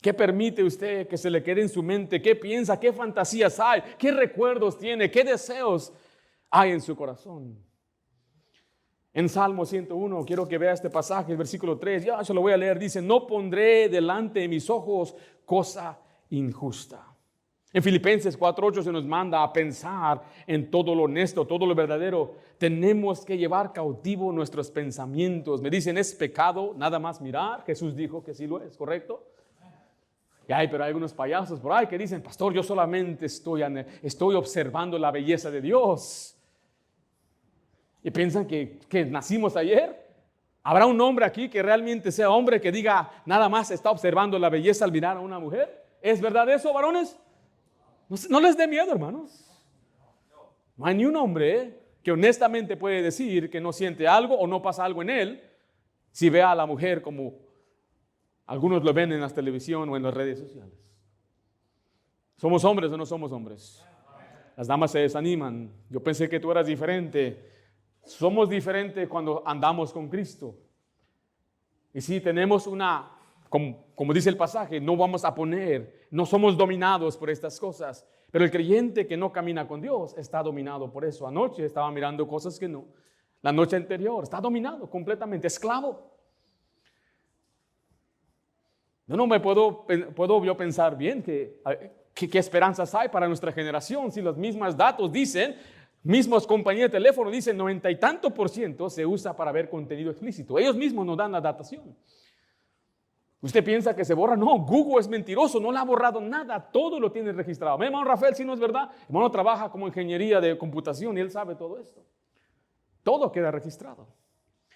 ¿Qué permite usted que se le quede en su mente? ¿Qué piensa? ¿Qué fantasías hay? ¿Qué recuerdos tiene? ¿Qué deseos hay en su corazón? En Salmo 101, quiero que vea este pasaje, el versículo 3, ya se lo voy a leer, dice, no pondré delante de mis ojos cosa injusta. En Filipenses 4:8 se nos manda a pensar en todo lo honesto, todo lo verdadero. Tenemos que llevar cautivo nuestros pensamientos. Me dicen, ¿es pecado nada más mirar? Jesús dijo que sí lo es, ¿correcto? Pero hay algunos payasos por ahí que dicen, pastor, yo solamente estoy observando la belleza de Dios. Y piensan que nacimos ayer. ¿Habrá un hombre aquí que realmente sea hombre que diga nada más está observando la belleza al mirar a una mujer? ¿Es verdad eso, varones? No les dé miedo, hermanos. No hay ni un hombre que honestamente puede decir que no siente algo o no pasa algo en él si ve a la mujer como algunos lo ven en la televisión o en las redes sociales. ¿Somos hombres o no somos hombres? Las damas se desaniman. Yo pensé que tú eras diferente. Somos diferentes cuando andamos con Cristo. Y si tenemos como dice el pasaje, no somos dominados por estas cosas. Pero el creyente que no camina con Dios está dominado por eso. Anoche estaba mirando cosas que no. La noche anterior está dominado completamente, esclavo. Yo no me puedo yo pensar bien qué esperanzas hay para nuestra generación si los mismos datos dicen, mismos compañías de teléfono dicen 90 y tanto % se usa para ver contenido explícito. Ellos mismos nos dan la datación. ¿Usted piensa que se borra? No, Google es mentiroso, no le ha borrado nada, todo lo tiene registrado. Mi hermano Rafael, si no es verdad, mi hermano trabaja como ingeniería de computación y él sabe todo esto. Todo queda registrado.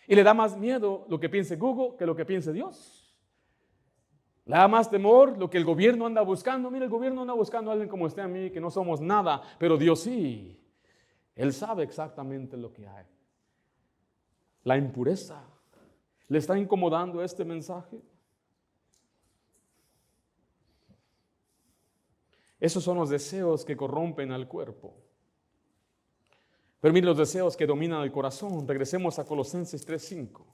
Y le da más miedo lo que piense Google que lo que piense Dios. Le da más temor lo que el gobierno anda buscando. Mira, el gobierno anda buscando a alguien como usted, a mí, que no somos nada, pero Dios sí. Él sabe exactamente lo que hay. La impureza. ¿Le está incomodando este mensaje? Esos son los deseos que corrompen al cuerpo. Pero miren los deseos que dominan el corazón. Regresemos a Colosenses 3:5.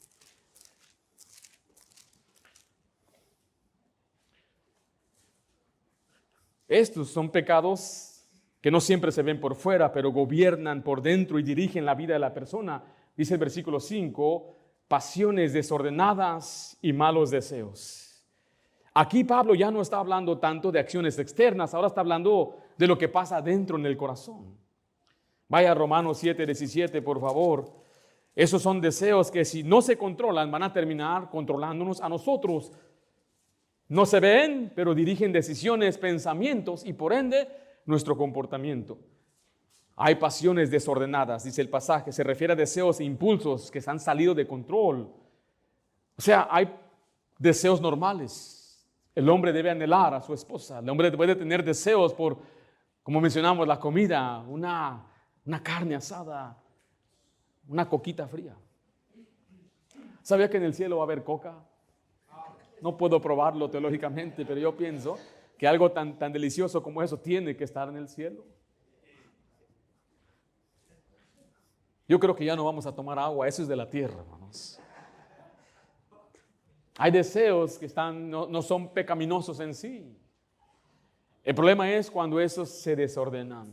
Estos son pecados que no siempre se ven por fuera, pero gobiernan por dentro y dirigen la vida de la persona. Dice el versículo 5, pasiones desordenadas y malos deseos. Aquí Pablo ya no está hablando tanto de acciones externas, ahora está hablando de lo que pasa dentro en el corazón. Vaya a Romanos 7:17, por favor. Esos son deseos que si no se controlan van a terminar controlándonos a nosotros. No se ven, pero dirigen decisiones, pensamientos y por ende nuestro comportamiento. Hay pasiones desordenadas, dice el pasaje, se refiere a deseos e impulsos que se han salido de control. O sea, hay deseos normales. El hombre debe anhelar a su esposa, el hombre puede tener deseos por, como mencionamos, la comida, una carne asada, una coquita fría. ¿Sabía que en el cielo va a haber coca? No puedo probarlo teológicamente, pero yo pienso que algo tan delicioso como eso tiene que estar en el cielo. Yo creo que ya no vamos a tomar agua, eso es de la tierra, hermanos. Hay deseos que no son pecaminosos en sí. El problema es cuando esos se desordenan.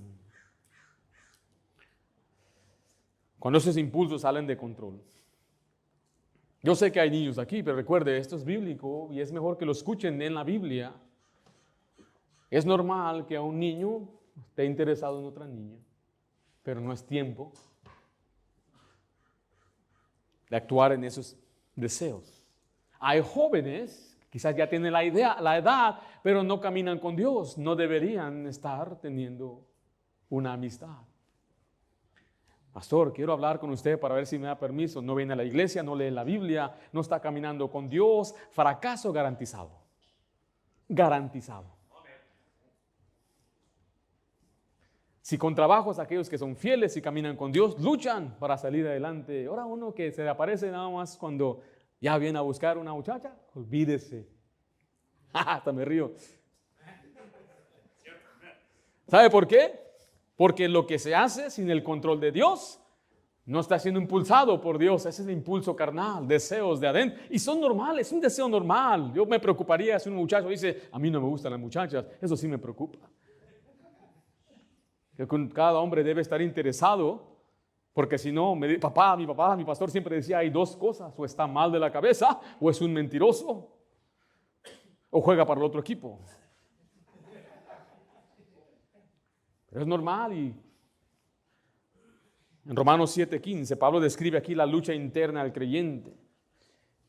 Cuando esos impulsos salen de control. Yo sé que hay niños aquí, pero recuerde, esto es bíblico y es mejor que lo escuchen en la Biblia. Es normal que a un niño esté interesado en otra niña, pero no es tiempo de actuar en esos deseos. Hay jóvenes, quizás ya tienen la edad, pero no caminan con Dios, no deberían estar teniendo una amistad. Pastor, quiero hablar con usted para ver si me da permiso. No viene a la iglesia, no lee la Biblia, no está caminando con Dios. Fracaso garantizado. Garantizado. Si con trabajos aquellos que son fieles y caminan con Dios, luchan para salir adelante. Ahora uno que se le aparece nada más cuando ya viene a buscar una muchacha, olvídese. Hasta me río. ¿Sabe por qué? Porque lo que se hace sin el control de Dios no está siendo impulsado por Dios. Ese es el impulso carnal, deseos de adentro. Y son normales, es un deseo normal. Yo me preocuparía si un muchacho dice, a mí no me gustan las muchachas. Eso sí me preocupa. Que cada hombre debe estar interesado, porque si no, mi pastor siempre decía, hay dos cosas, o está mal de la cabeza, o es un mentiroso, o juega para el otro equipo. Pero es normal. Y en Romanos 7:15, Pablo describe aquí la lucha interna del creyente.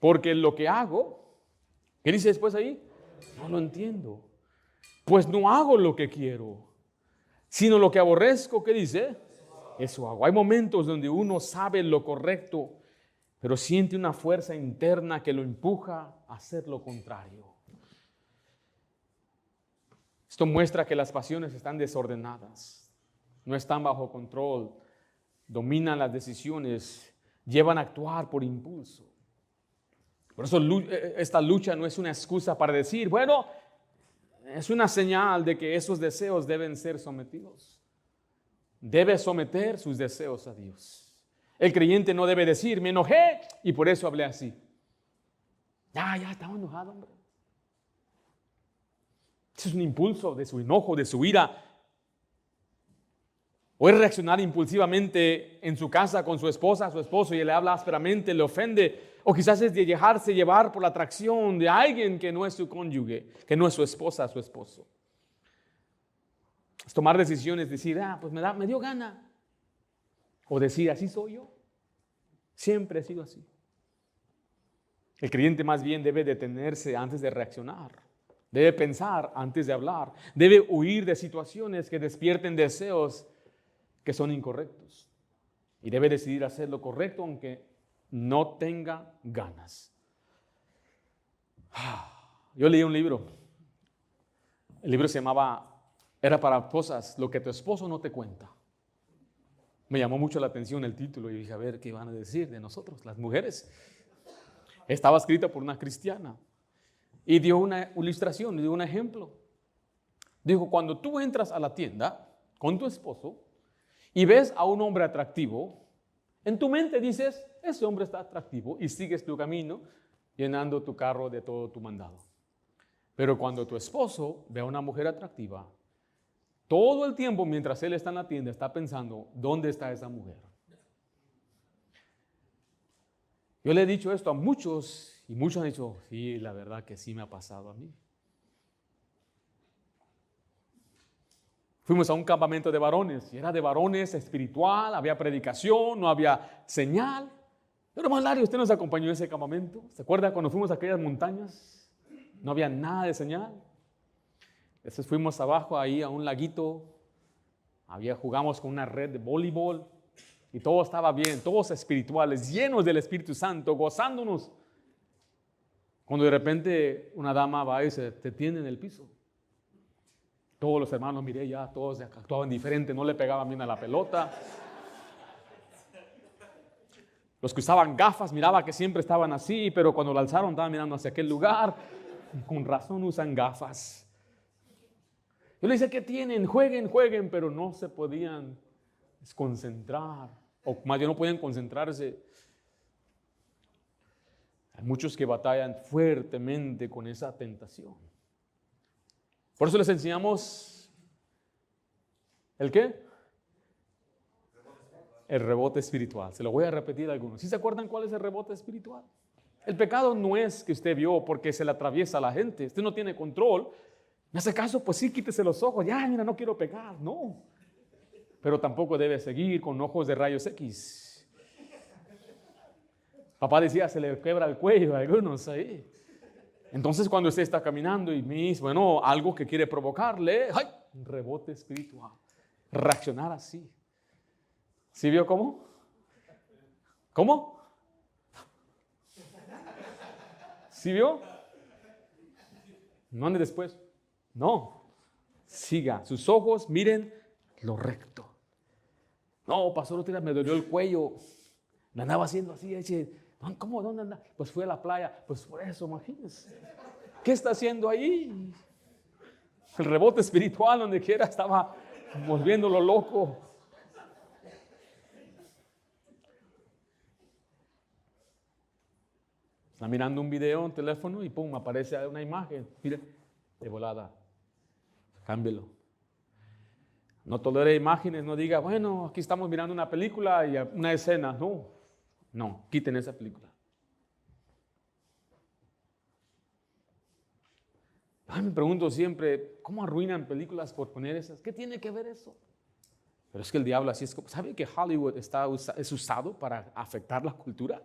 Porque lo que hago, ¿qué dice después ahí? No lo entiendo. Pues no hago lo que quiero, sino lo que aborrezco. ¿Qué dice? Eso hago. Hay momentos donde uno sabe lo correcto, pero siente una fuerza interna que lo empuja a hacer lo contrario. Esto muestra que las pasiones están desordenadas, no están bajo control, dominan las decisiones, llevan a actuar por impulso. Por eso esta lucha no es una excusa para decir, bueno, es una señal de que esos deseos deben ser sometidos. Debe someter sus deseos a Dios. El creyente no debe decir, me enojé y por eso hablé así. Ya estaba enojado, hombre. Eso es un impulso de su enojo, de su ira. O es reaccionar impulsivamente en su casa con su esposa, su esposo, y le habla ásperamente, le ofende. O quizás es de dejarse llevar por la atracción de alguien que no es su cónyuge, que no es su esposa, su esposo. Es tomar decisiones, decir, pues me dio gana. O decir, así soy yo. Siempre he sido así. El creyente más bien debe detenerse antes de reaccionar. Debe pensar antes de hablar. Debe huir de situaciones que despierten deseos que son incorrectos. Y debe decidir hacer lo correcto aunque no tenga ganas. Yo leí un libro. El libro se llamaba Era para esposas, lo que tu esposo no te cuenta. Me llamó mucho la atención el título y dije, a ver, ¿qué van a decir de nosotros, las mujeres? Estaba escrita por una cristiana. Y dio una ilustración, dio un ejemplo. Dijo, cuando tú entras a la tienda con tu esposo y ves a un hombre atractivo, en tu mente dices, ese hombre está atractivo, y sigues tu camino llenando tu carro de todo tu mandado. Pero cuando tu esposo ve a una mujer atractiva, todo el tiempo mientras él está en la tienda está pensando, ¿dónde está esa mujer? Yo le he dicho esto a muchos y muchos han dicho, sí, la verdad que sí me ha pasado a mí. Fuimos a un campamento de varones y era de varones espiritual, había predicación, no había señal. Pero hermano Larry, usted nos acompañó en ese campamento. ¿Se acuerda cuando fuimos a aquellas montañas? No había nada de señal. Entonces fuimos abajo ahí a un laguito, jugamos con una red de voleibol y todo estaba bien, todos espirituales, llenos del Espíritu Santo, gozándonos. Cuando de repente una dama va y se detiene en el piso. Todos los hermanos, miré ya, todos actuaban diferente, no le pegaban bien a la pelota. Los que usaban gafas, miraba que siempre estaban así, pero cuando la alzaron estaban mirando hacia aquel lugar. Con razón usan gafas. Yo le decía, ¿qué tienen? Jueguen, pero no se podían concentrar, o más bien no podían concentrarse. Hay muchos que batallan fuertemente con esa tentación. Por eso les enseñamos, ¿el qué? El rebote espiritual. Se lo voy a repetir a algunos. ¿Sí se acuerdan cuál es el rebote espiritual? El pecado no es que usted vio porque se le atraviesa a la gente. Usted no tiene control. En ese caso, pues sí, quítese los ojos. Ya, mira, no quiero pecar. No. Pero tampoco debe seguir con ojos de rayos X. Papá decía, se le quebra el cuello a algunos ahí. Entonces, cuando usted está caminando y dice, bueno, algo que quiere provocarle, ¡ay! Un rebote espiritual. Reaccionar así. ¿Sí vio cómo? ¿Cómo? ¿Sí vio? No ande después. No. Siga. Sus ojos miren lo recto. No, pastor, otro día me dolió el cuello. Me andaba haciendo así. ¿Cómo? ¿Dónde anda? Pues fui a la playa. Pues por eso, imagínense. ¿Qué está haciendo ahí? El rebote espiritual, donde quiera, estaba volviéndolo loco. Está mirando un video en teléfono y pum, aparece una imagen. Mire, de volada. Cámbielo. No tolere imágenes, no diga, bueno, aquí estamos mirando una película y una escena. No, quiten esa película. Me pregunto siempre, ¿cómo arruinan películas por poner esas? ¿Qué tiene que ver eso? Pero es que el diablo así es. ¿Sabe que Hollywood es usado para afectar la cultura?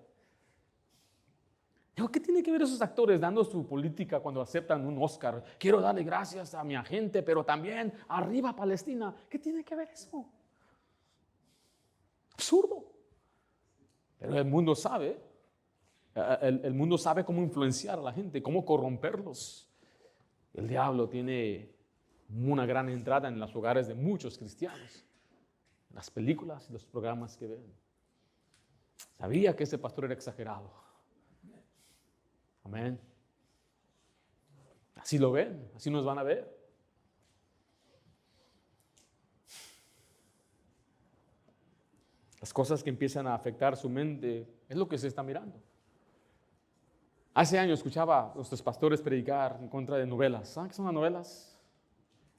¿Qué tiene que ver esos actores dando su política cuando aceptan un Oscar? Quiero darle gracias a mi agente, pero también arriba Palestina. ¿Qué tiene que ver eso? Absurdo. Pero el mundo sabe. El mundo sabe cómo influenciar a la gente, cómo corromperlos. El diablo tiene una gran entrada en los hogares de muchos cristianos. En las películas y los programas que ven. Sabía que ese pastor era exagerado. Amén. Así lo ven, así nos van a ver. Las cosas que empiezan a afectar su mente es lo que se está mirando. Hace años escuchaba a nuestros pastores predicar en contra de novelas. ¿Saben qué son las novelas?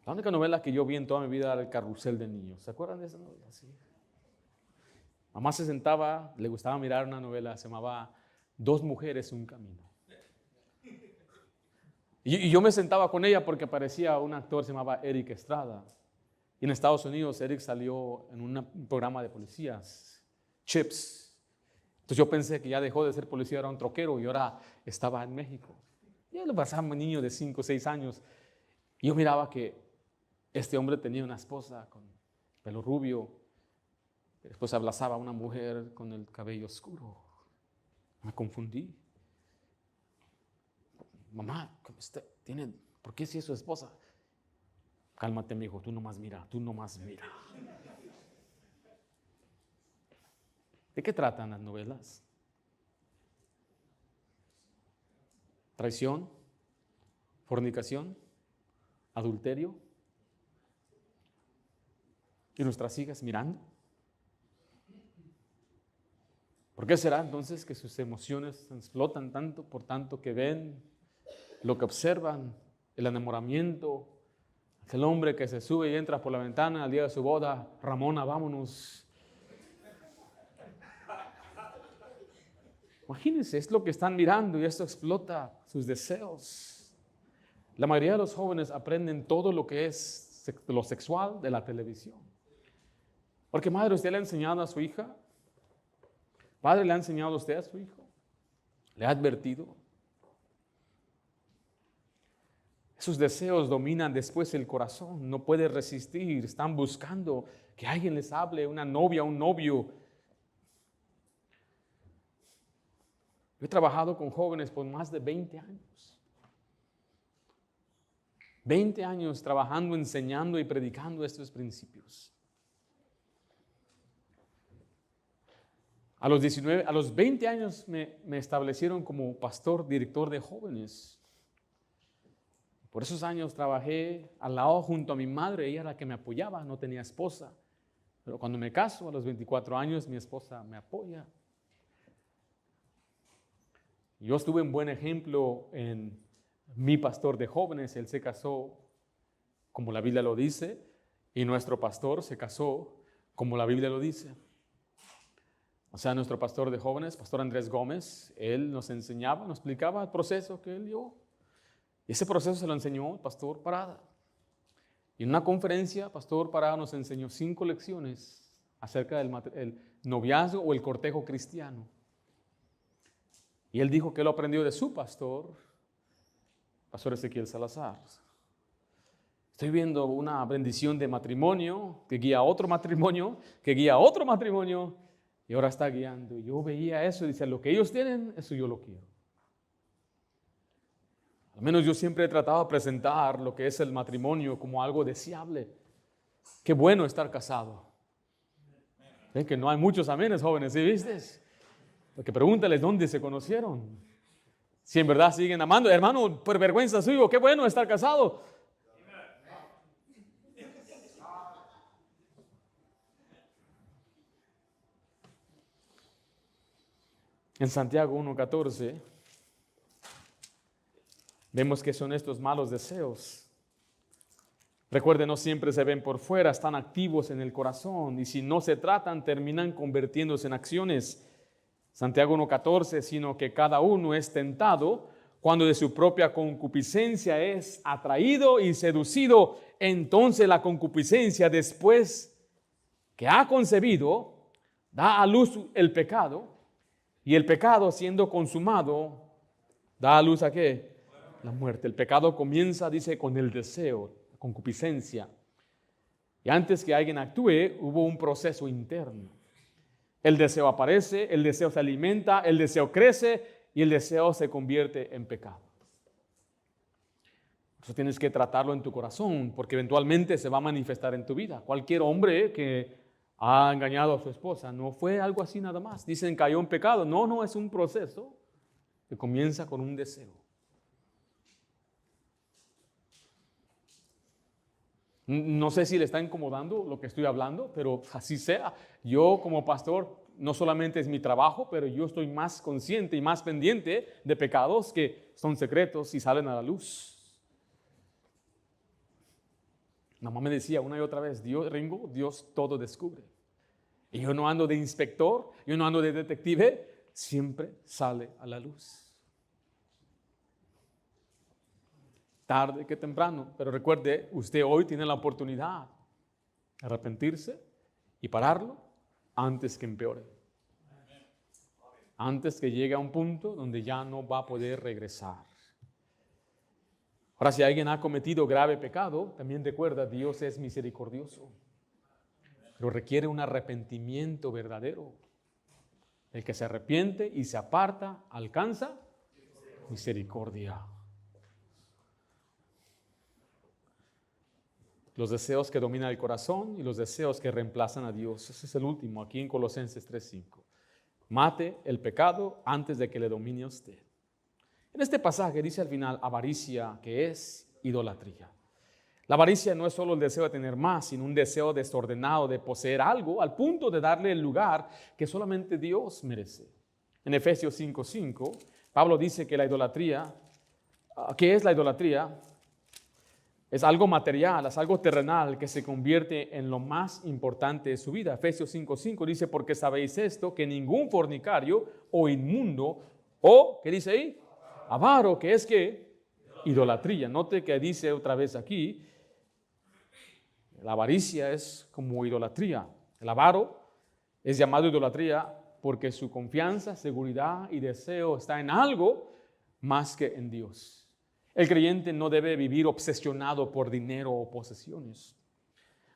La única novela que yo vi en toda mi vida era El Carrusel de Niños. ¿Se acuerdan de esa novela? Sí. Mamá se sentaba, le gustaba mirar una novela, se llamaba Dos mujeres, un camino. Y yo me sentaba con ella porque aparecía un actor, se llamaba Eric Estrada. Y en Estados Unidos Eric salió en un programa de policías, Chips. Entonces yo pensé que ya dejó de ser policía, era un troquero y ahora estaba en México. Y yo lo pasaba un niño de 5 o 6 años. Y yo miraba que este hombre tenía una esposa con pelo rubio. Después abrazaba a una mujer con el cabello oscuro. Me confundí. Mamá, ¿por qué si es su esposa? Cálmate, mi hijo, tú nomás mira. ¿De qué tratan las novelas? Traición, fornicación, adulterio. Y nuestras hijas mirando. ¿Por qué será entonces que sus emociones explotan tanto por tanto que ven, lo que observan, el enamoramiento? El hombre que se sube y entra por la ventana al día de su boda, Ramona, vámonos. Imagínense, es lo que están mirando y esto explota sus deseos. La mayoría de los jóvenes aprenden todo lo que es lo sexual de la televisión. Porque madre, ¿usted le ha enseñado a su hija? Padre, ¿le ha enseñado a usted a su hijo? ¿Le ha advertido? Esos deseos dominan después el corazón, no puede resistir, están buscando que alguien les hable, una novia, un novio. Yo he trabajado con jóvenes por más de 20 años. 20 años trabajando, enseñando y predicando estos principios. A los 20 años me establecieron como pastor, director de jóvenes. Por esos años trabajé al lado junto a mi madre, ella era la que me apoyaba, no tenía esposa. Pero cuando me caso, a los 24 años, mi esposa me apoya. Yo estuve en buen ejemplo en mi pastor de jóvenes, él se casó como la Biblia lo dice, y nuestro pastor se casó como la Biblia lo dice. O sea, nuestro pastor de jóvenes, pastor Andrés Gómez, él nos enseñaba, nos explicaba el proceso que él dio. Y ese proceso se lo enseñó el pastor Parada. Y en una conferencia, pastor Parada nos enseñó 5 lecciones acerca del noviazgo o el cortejo cristiano. Y él dijo que lo aprendió de su pastor Ezequiel Salazar. Estoy viendo una bendición de matrimonio que guía a otro matrimonio, que guía a otro matrimonio, y ahora está guiando. Yo veía eso y decía, lo que ellos tienen, eso yo lo quiero. Al menos yo siempre he tratado de presentar lo que es el matrimonio como algo deseable. Qué bueno estar casado. Ven que no hay muchos amenes, jóvenes, ¿sí viste? Porque pregúntales dónde se conocieron. Si en verdad siguen amando. Hermano, por vergüenza suyo, qué bueno estar casado. En Santiago 1:14 vemos que son estos malos deseos. Recuerden, no siempre se ven por fuera, están activos en el corazón, y si no se tratan, terminan convirtiéndose en acciones. Santiago 1:14, sino que cada uno es tentado cuando de su propia concupiscencia es atraído y seducido. Entonces la concupiscencia, después que ha concebido, da a luz el pecado, y el pecado, siendo consumado, da a luz ¿a qué? La muerte. El pecado comienza, dice, con el deseo, la concupiscencia. Y antes que alguien actúe, hubo un proceso interno. El deseo aparece, el deseo se alimenta, el deseo crece y el deseo se convierte en pecado. Eso tienes que tratarlo en tu corazón, porque eventualmente se va a manifestar en tu vida. Cualquier hombre que ha engañado a su esposa, no fue algo así nada más. Dicen cayó en pecado. No, es un proceso que comienza con un deseo. No sé si le está incomodando lo que estoy hablando, pero así sea. Yo como pastor, no solamente es mi trabajo, pero yo estoy más consciente y más pendiente de pecados que son secretos y salen a la luz. Mamá me decía una y otra vez, Ringo, Dios todo descubre. Y yo no ando de inspector, yo no ando de detective, siempre sale a la luz. Tarde que temprano, pero recuerde, usted hoy tiene la oportunidad de arrepentirse y pararlo antes que empeore. Antes que llegue a un punto donde ya no va a poder regresar. Ahora, si alguien ha cometido grave pecado, también recuerda, Dios es misericordioso, pero requiere un arrepentimiento verdadero. El que se arrepiente y se aparta, alcanza misericordia. Los deseos que dominan el corazón y los deseos que reemplazan a Dios. Ese es el último, aquí en Colosenses 3:5. Mate el pecado antes de que le domine a usted. En este pasaje dice al final avaricia, que es idolatría. La avaricia no es solo el deseo de tener más, sino un deseo desordenado de poseer algo al punto de darle el lugar que solamente Dios merece. En Efesios 5:5, Pablo dice que la idolatría, ¿qué es la idolatría? Es algo material, es algo terrenal que se convierte en lo más importante de su vida. Efesios 5:5 dice, porque sabéis esto, que ningún fornicario o inmundo o, ¿qué dice ahí? Avaro, que es que idolatría. Note que dice otra vez aquí, la avaricia es como idolatría. El avaro es llamado idolatría porque su confianza, seguridad y deseo está en algo más que en Dios. El creyente no debe vivir obsesionado por dinero o posesiones.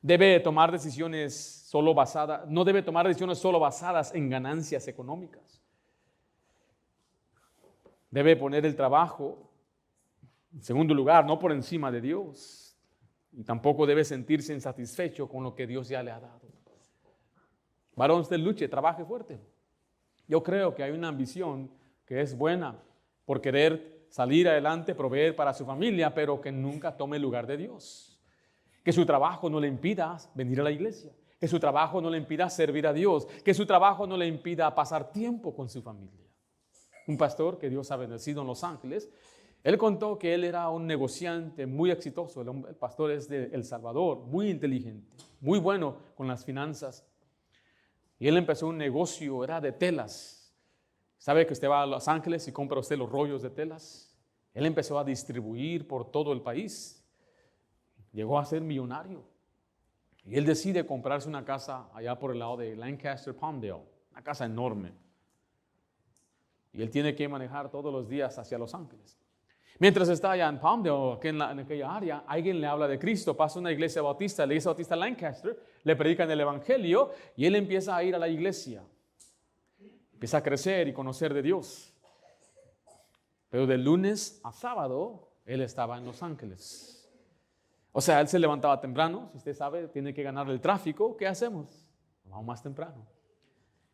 No debe tomar decisiones solo basadas en ganancias económicas. Debe poner el trabajo en segundo lugar, no por encima de Dios. Y tampoco debe sentirse insatisfecho con lo que Dios ya le ha dado. Varón, usted luche, trabaje fuerte. Yo creo que hay una ambición que es buena por querer salir adelante, proveer para su familia, pero que nunca tome el lugar de Dios. Que su trabajo no le impida venir a la iglesia. Que su trabajo no le impida servir a Dios. Que su trabajo no le impida pasar tiempo con su familia. Un pastor que Dios ha bendecido en Los Ángeles, él contó que él era un negociante muy exitoso. El pastor es de El Salvador, muy inteligente, muy bueno con las finanzas. Y él empezó un negocio, era de telas. ¿Sabe que usted va a Los Ángeles y compra usted los rollos de telas? Él empezó a distribuir por todo el país. Llegó a ser millonario. Y él decide comprarse una casa allá por el lado de Lancaster, Palmdale. Una casa enorme. Y él tiene que manejar todos los días hacia Los Ángeles. Mientras está allá en Palmdale, en aquella área, alguien le habla de Cristo. Pasa a una iglesia bautista, la iglesia bautista Lancaster, le predican el evangelio y él empieza a ir a la iglesia. Empieza a crecer y conocer de Dios. Pero de lunes a sábado, él estaba en Los Ángeles. O sea, él se levantaba temprano. Si usted sabe, tiene que ganar el tráfico. ¿Qué hacemos? Vamos más temprano.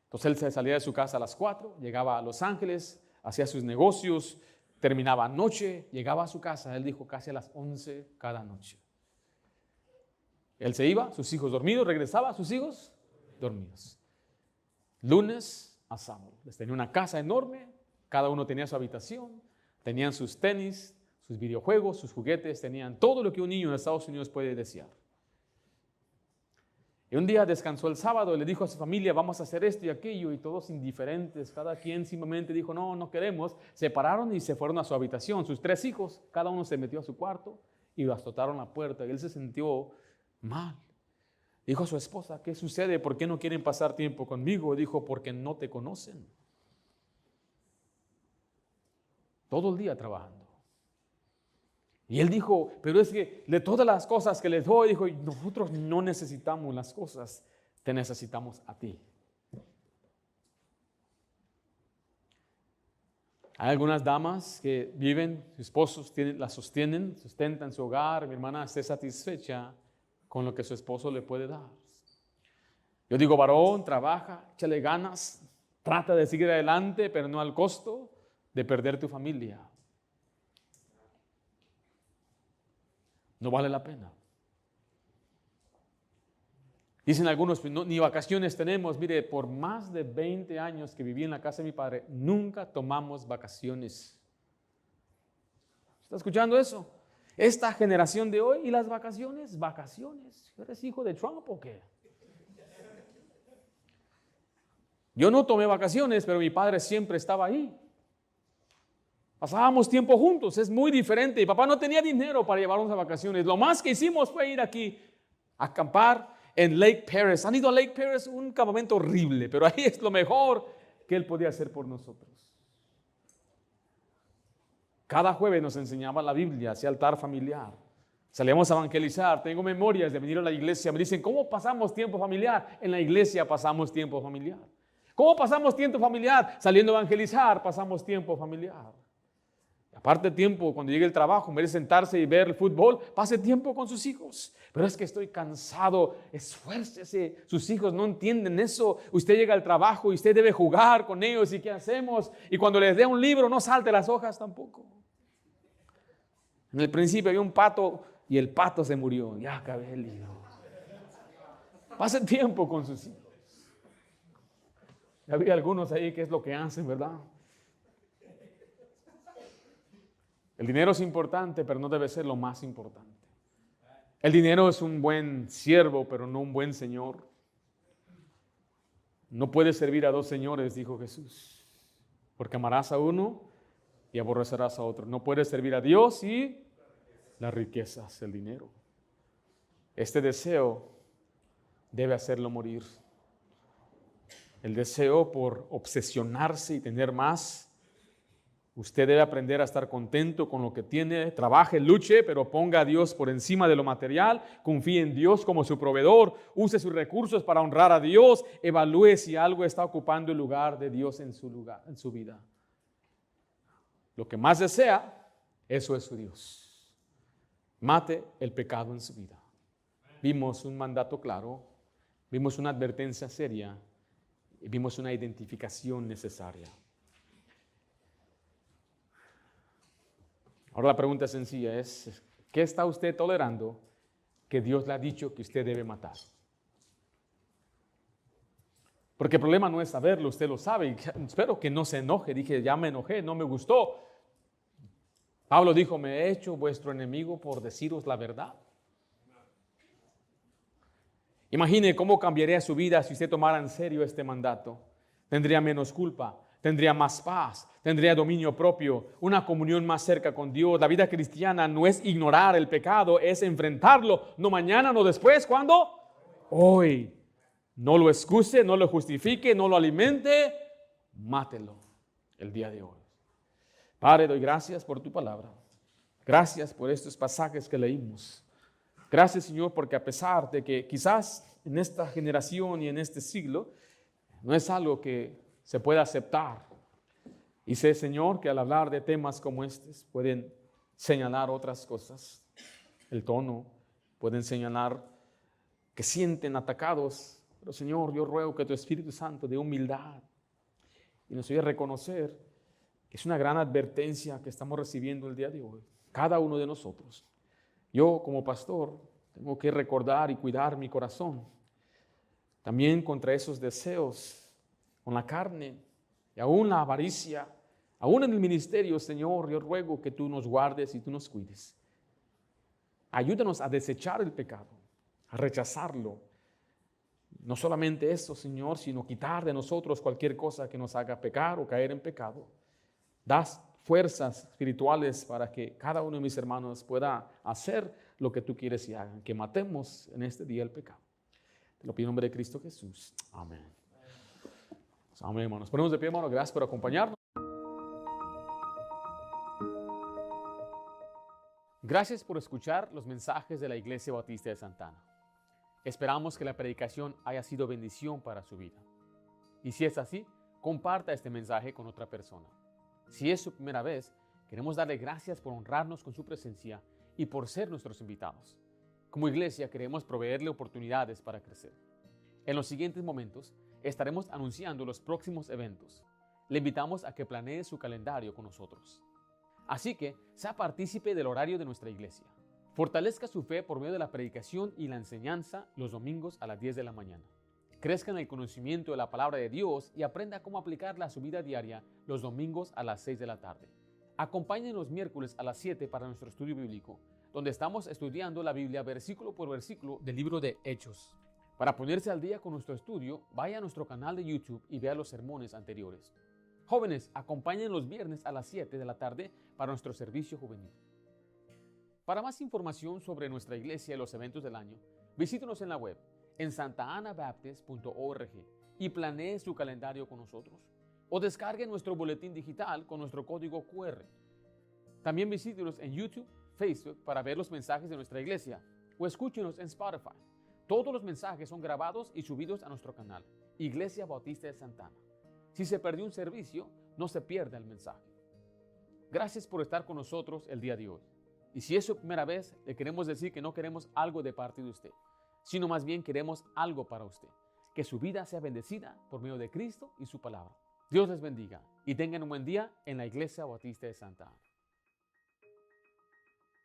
Entonces él se salía de su casa a las 4, llegaba a Los Ángeles, hacía sus negocios, terminaba noche, llegaba a su casa, él dijo, casi a las 11 cada noche. Él se iba, sus hijos dormidos, regresaba, sus hijos dormidos. Lunes a sábado. Les tenía una casa enorme, cada uno tenía su habitación, tenían sus tenis, sus videojuegos, sus juguetes, tenían todo lo que un niño en Estados Unidos puede desear. Y un día descansó el sábado y le dijo a su familia, vamos a hacer esto y aquello, y todos indiferentes, cada quien simplemente dijo, no queremos. Se pararon y se fueron a su habitación. Sus 3 hijos, cada uno se metió a su cuarto y azotaron la puerta. Y él se sintió mal. Dijo a su esposa, ¿qué sucede? ¿Por qué no quieren pasar tiempo conmigo? Dijo, porque no te conocen. Todo el día trabajando. Y él dijo, pero es que de todas las cosas que les doy, dijo, nosotros no necesitamos las cosas, te necesitamos a ti. Hay algunas damas que viven, sus esposos la sostienen, sustentan su hogar. Mi hermana esté satisfecha con lo que su esposo le puede dar. Yo digo, varón, trabaja, échale ganas, trata de seguir adelante, pero no al costo de perder tu familia. No vale la pena. Dicen algunos, ni vacaciones tenemos. Mire, por más de 20 años que viví en la casa de mi padre, nunca tomamos vacaciones. ¿Está escuchando eso? Esta generación de hoy y las vacaciones. ¿Eres hijo de Trump o qué? Yo no tomé vacaciones, pero mi padre siempre estaba ahí. Pasábamos tiempo juntos, es muy diferente. Mi papá no tenía dinero para llevarnos a vacaciones. Lo más que hicimos fue ir aquí a acampar en Lake Perris. ¿Han ido a Lake Perris? Un campamento horrible, pero ahí es lo mejor que él podía hacer por nosotros. Cada jueves nos enseñaba la Biblia, hacía altar familiar. Salíamos a evangelizar. Tengo memorias de venir a la iglesia. Me dicen, ¿cómo pasamos tiempo familiar? En la iglesia pasamos tiempo familiar. ¿Cómo pasamos tiempo familiar? Saliendo a evangelizar, pasamos tiempo familiar. Aparte tiempo, cuando llegue el trabajo, en vez de sentarse y ver el fútbol, pase tiempo con sus hijos. Pero es que estoy cansado, esfuércese. Sus hijos no entienden eso. Usted llega al trabajo y usted debe jugar con ellos. ¿Y qué hacemos? Y cuando les dé un libro, no salte las hojas tampoco. En el principio había un pato y el pato se murió. Ya acabé el libro. Pase tiempo con sus hijos. Había algunos ahí que es lo que hacen, ¿verdad? El dinero es importante, pero no debe ser lo más importante. El dinero es un buen siervo, pero no un buen señor. No puedes servir a 2 señores, dijo Jesús, porque amarás a uno y aborrecerás a otro. No puedes servir a Dios y las riquezas, el dinero. Este deseo debe hacerlo morir. El deseo por obsesionarse y tener más. Usted debe aprender a estar contento con lo que tiene, trabaje, luche, pero ponga a Dios por encima de lo material, confíe en Dios como su proveedor, use sus recursos para honrar a Dios, evalúe si algo está ocupando el lugar de Dios en su vida. Lo que más desea, eso es su Dios. Mate el pecado en su vida. Vimos un mandato claro, vimos una advertencia seria y vimos una identificación necesaria. Ahora la pregunta sencilla es, ¿qué está usted tolerando que Dios le ha dicho que usted debe matar? Porque el problema no es saberlo, usted lo sabe. Espero que no se enoje. Dije, ya me enojé, no me gustó. Pablo dijo, me he hecho vuestro enemigo por deciros la verdad. Imagine cómo cambiaría su vida si usted tomara en serio este mandato. Tendría menos culpa. Tendría más paz, tendría dominio propio, una comunión más cerca con Dios. La vida cristiana no es ignorar el pecado, es enfrentarlo, no mañana, no después. ¿Cuándo? Hoy. No lo excuse, no lo justifique, no lo alimente, mátelo el día de hoy. Padre, doy gracias por tu palabra. Gracias por estos pasajes que leímos. Gracias, Señor, porque a pesar de que quizás en esta generación y en este siglo no es algo que se puede aceptar. Y sé, Señor, que al hablar de temas como estos pueden señalar otras cosas, el tono, pueden señalar que sienten atacados. Pero Señor, yo ruego que tu Espíritu Santo dé humildad y nos ayude a reconocer que es una gran advertencia que estamos recibiendo el día de hoy, cada uno de nosotros. Yo como pastor tengo que recordar y cuidar mi corazón, también contra esos deseos con la carne y aún la avaricia, aún en el ministerio. Señor, yo ruego que tú nos guardes y tú nos cuides. Ayúdanos a desechar el pecado, a rechazarlo. No solamente eso, Señor, sino quitar de nosotros cualquier cosa que nos haga pecar o caer en pecado. Das fuerzas espirituales para que cada uno de mis hermanos pueda hacer lo que tú quieres y hagan, que matemos en este día el pecado. Te lo pido en nombre de Cristo Jesús. Amén. Amén, hermanos. Ponemos de pie, hermano. Gracias por acompañarnos. Gracias por escuchar los mensajes de la Iglesia Bautista de Santa Ana. Esperamos que la predicación haya sido bendición para su vida. Y si es así, comparta este mensaje con otra persona. Si es su primera vez, queremos darle gracias por honrarnos con su presencia y por ser nuestros invitados. Como iglesia queremos proveerle oportunidades para crecer. En los siguientes momentos estaremos anunciando los próximos eventos. Le invitamos a que planee su calendario con nosotros. Así que sea partícipe del horario de nuestra iglesia. Fortalezca su fe por medio de la predicación y la enseñanza los domingos a las 10 de la mañana. Crezca en el conocimiento de la palabra de Dios y aprenda cómo aplicarla a su vida diaria los domingos a las 6 de la tarde. Acompáñenos los miércoles a las 7 para nuestro estudio bíblico, donde estamos estudiando la Biblia versículo por versículo del libro de Hechos. Para ponerse al día con nuestro estudio, vaya a nuestro canal de YouTube y vea los sermones anteriores. Jóvenes, acompáñenos los viernes a las 7 de la tarde para nuestro servicio juvenil. Para más información sobre nuestra iglesia y los eventos del año, visítenos en la web en santaanabaptist.org y planee su calendario con nosotros. O descargue nuestro boletín digital con nuestro código QR. También visítenos en YouTube, Facebook para ver los mensajes de nuestra iglesia o escúchenos en Spotify. Todos los mensajes son grabados y subidos a nuestro canal, Iglesia Bautista de Santa Ana. Si se perdió un servicio, no se pierda el mensaje. Gracias por estar con nosotros el día de hoy. Y si es su primera vez, le queremos decir que no queremos algo de parte de usted, sino más bien queremos algo para usted. Que su vida sea bendecida por medio de Cristo y su palabra. Dios les bendiga y tengan un buen día en la Iglesia Bautista de Santa Ana.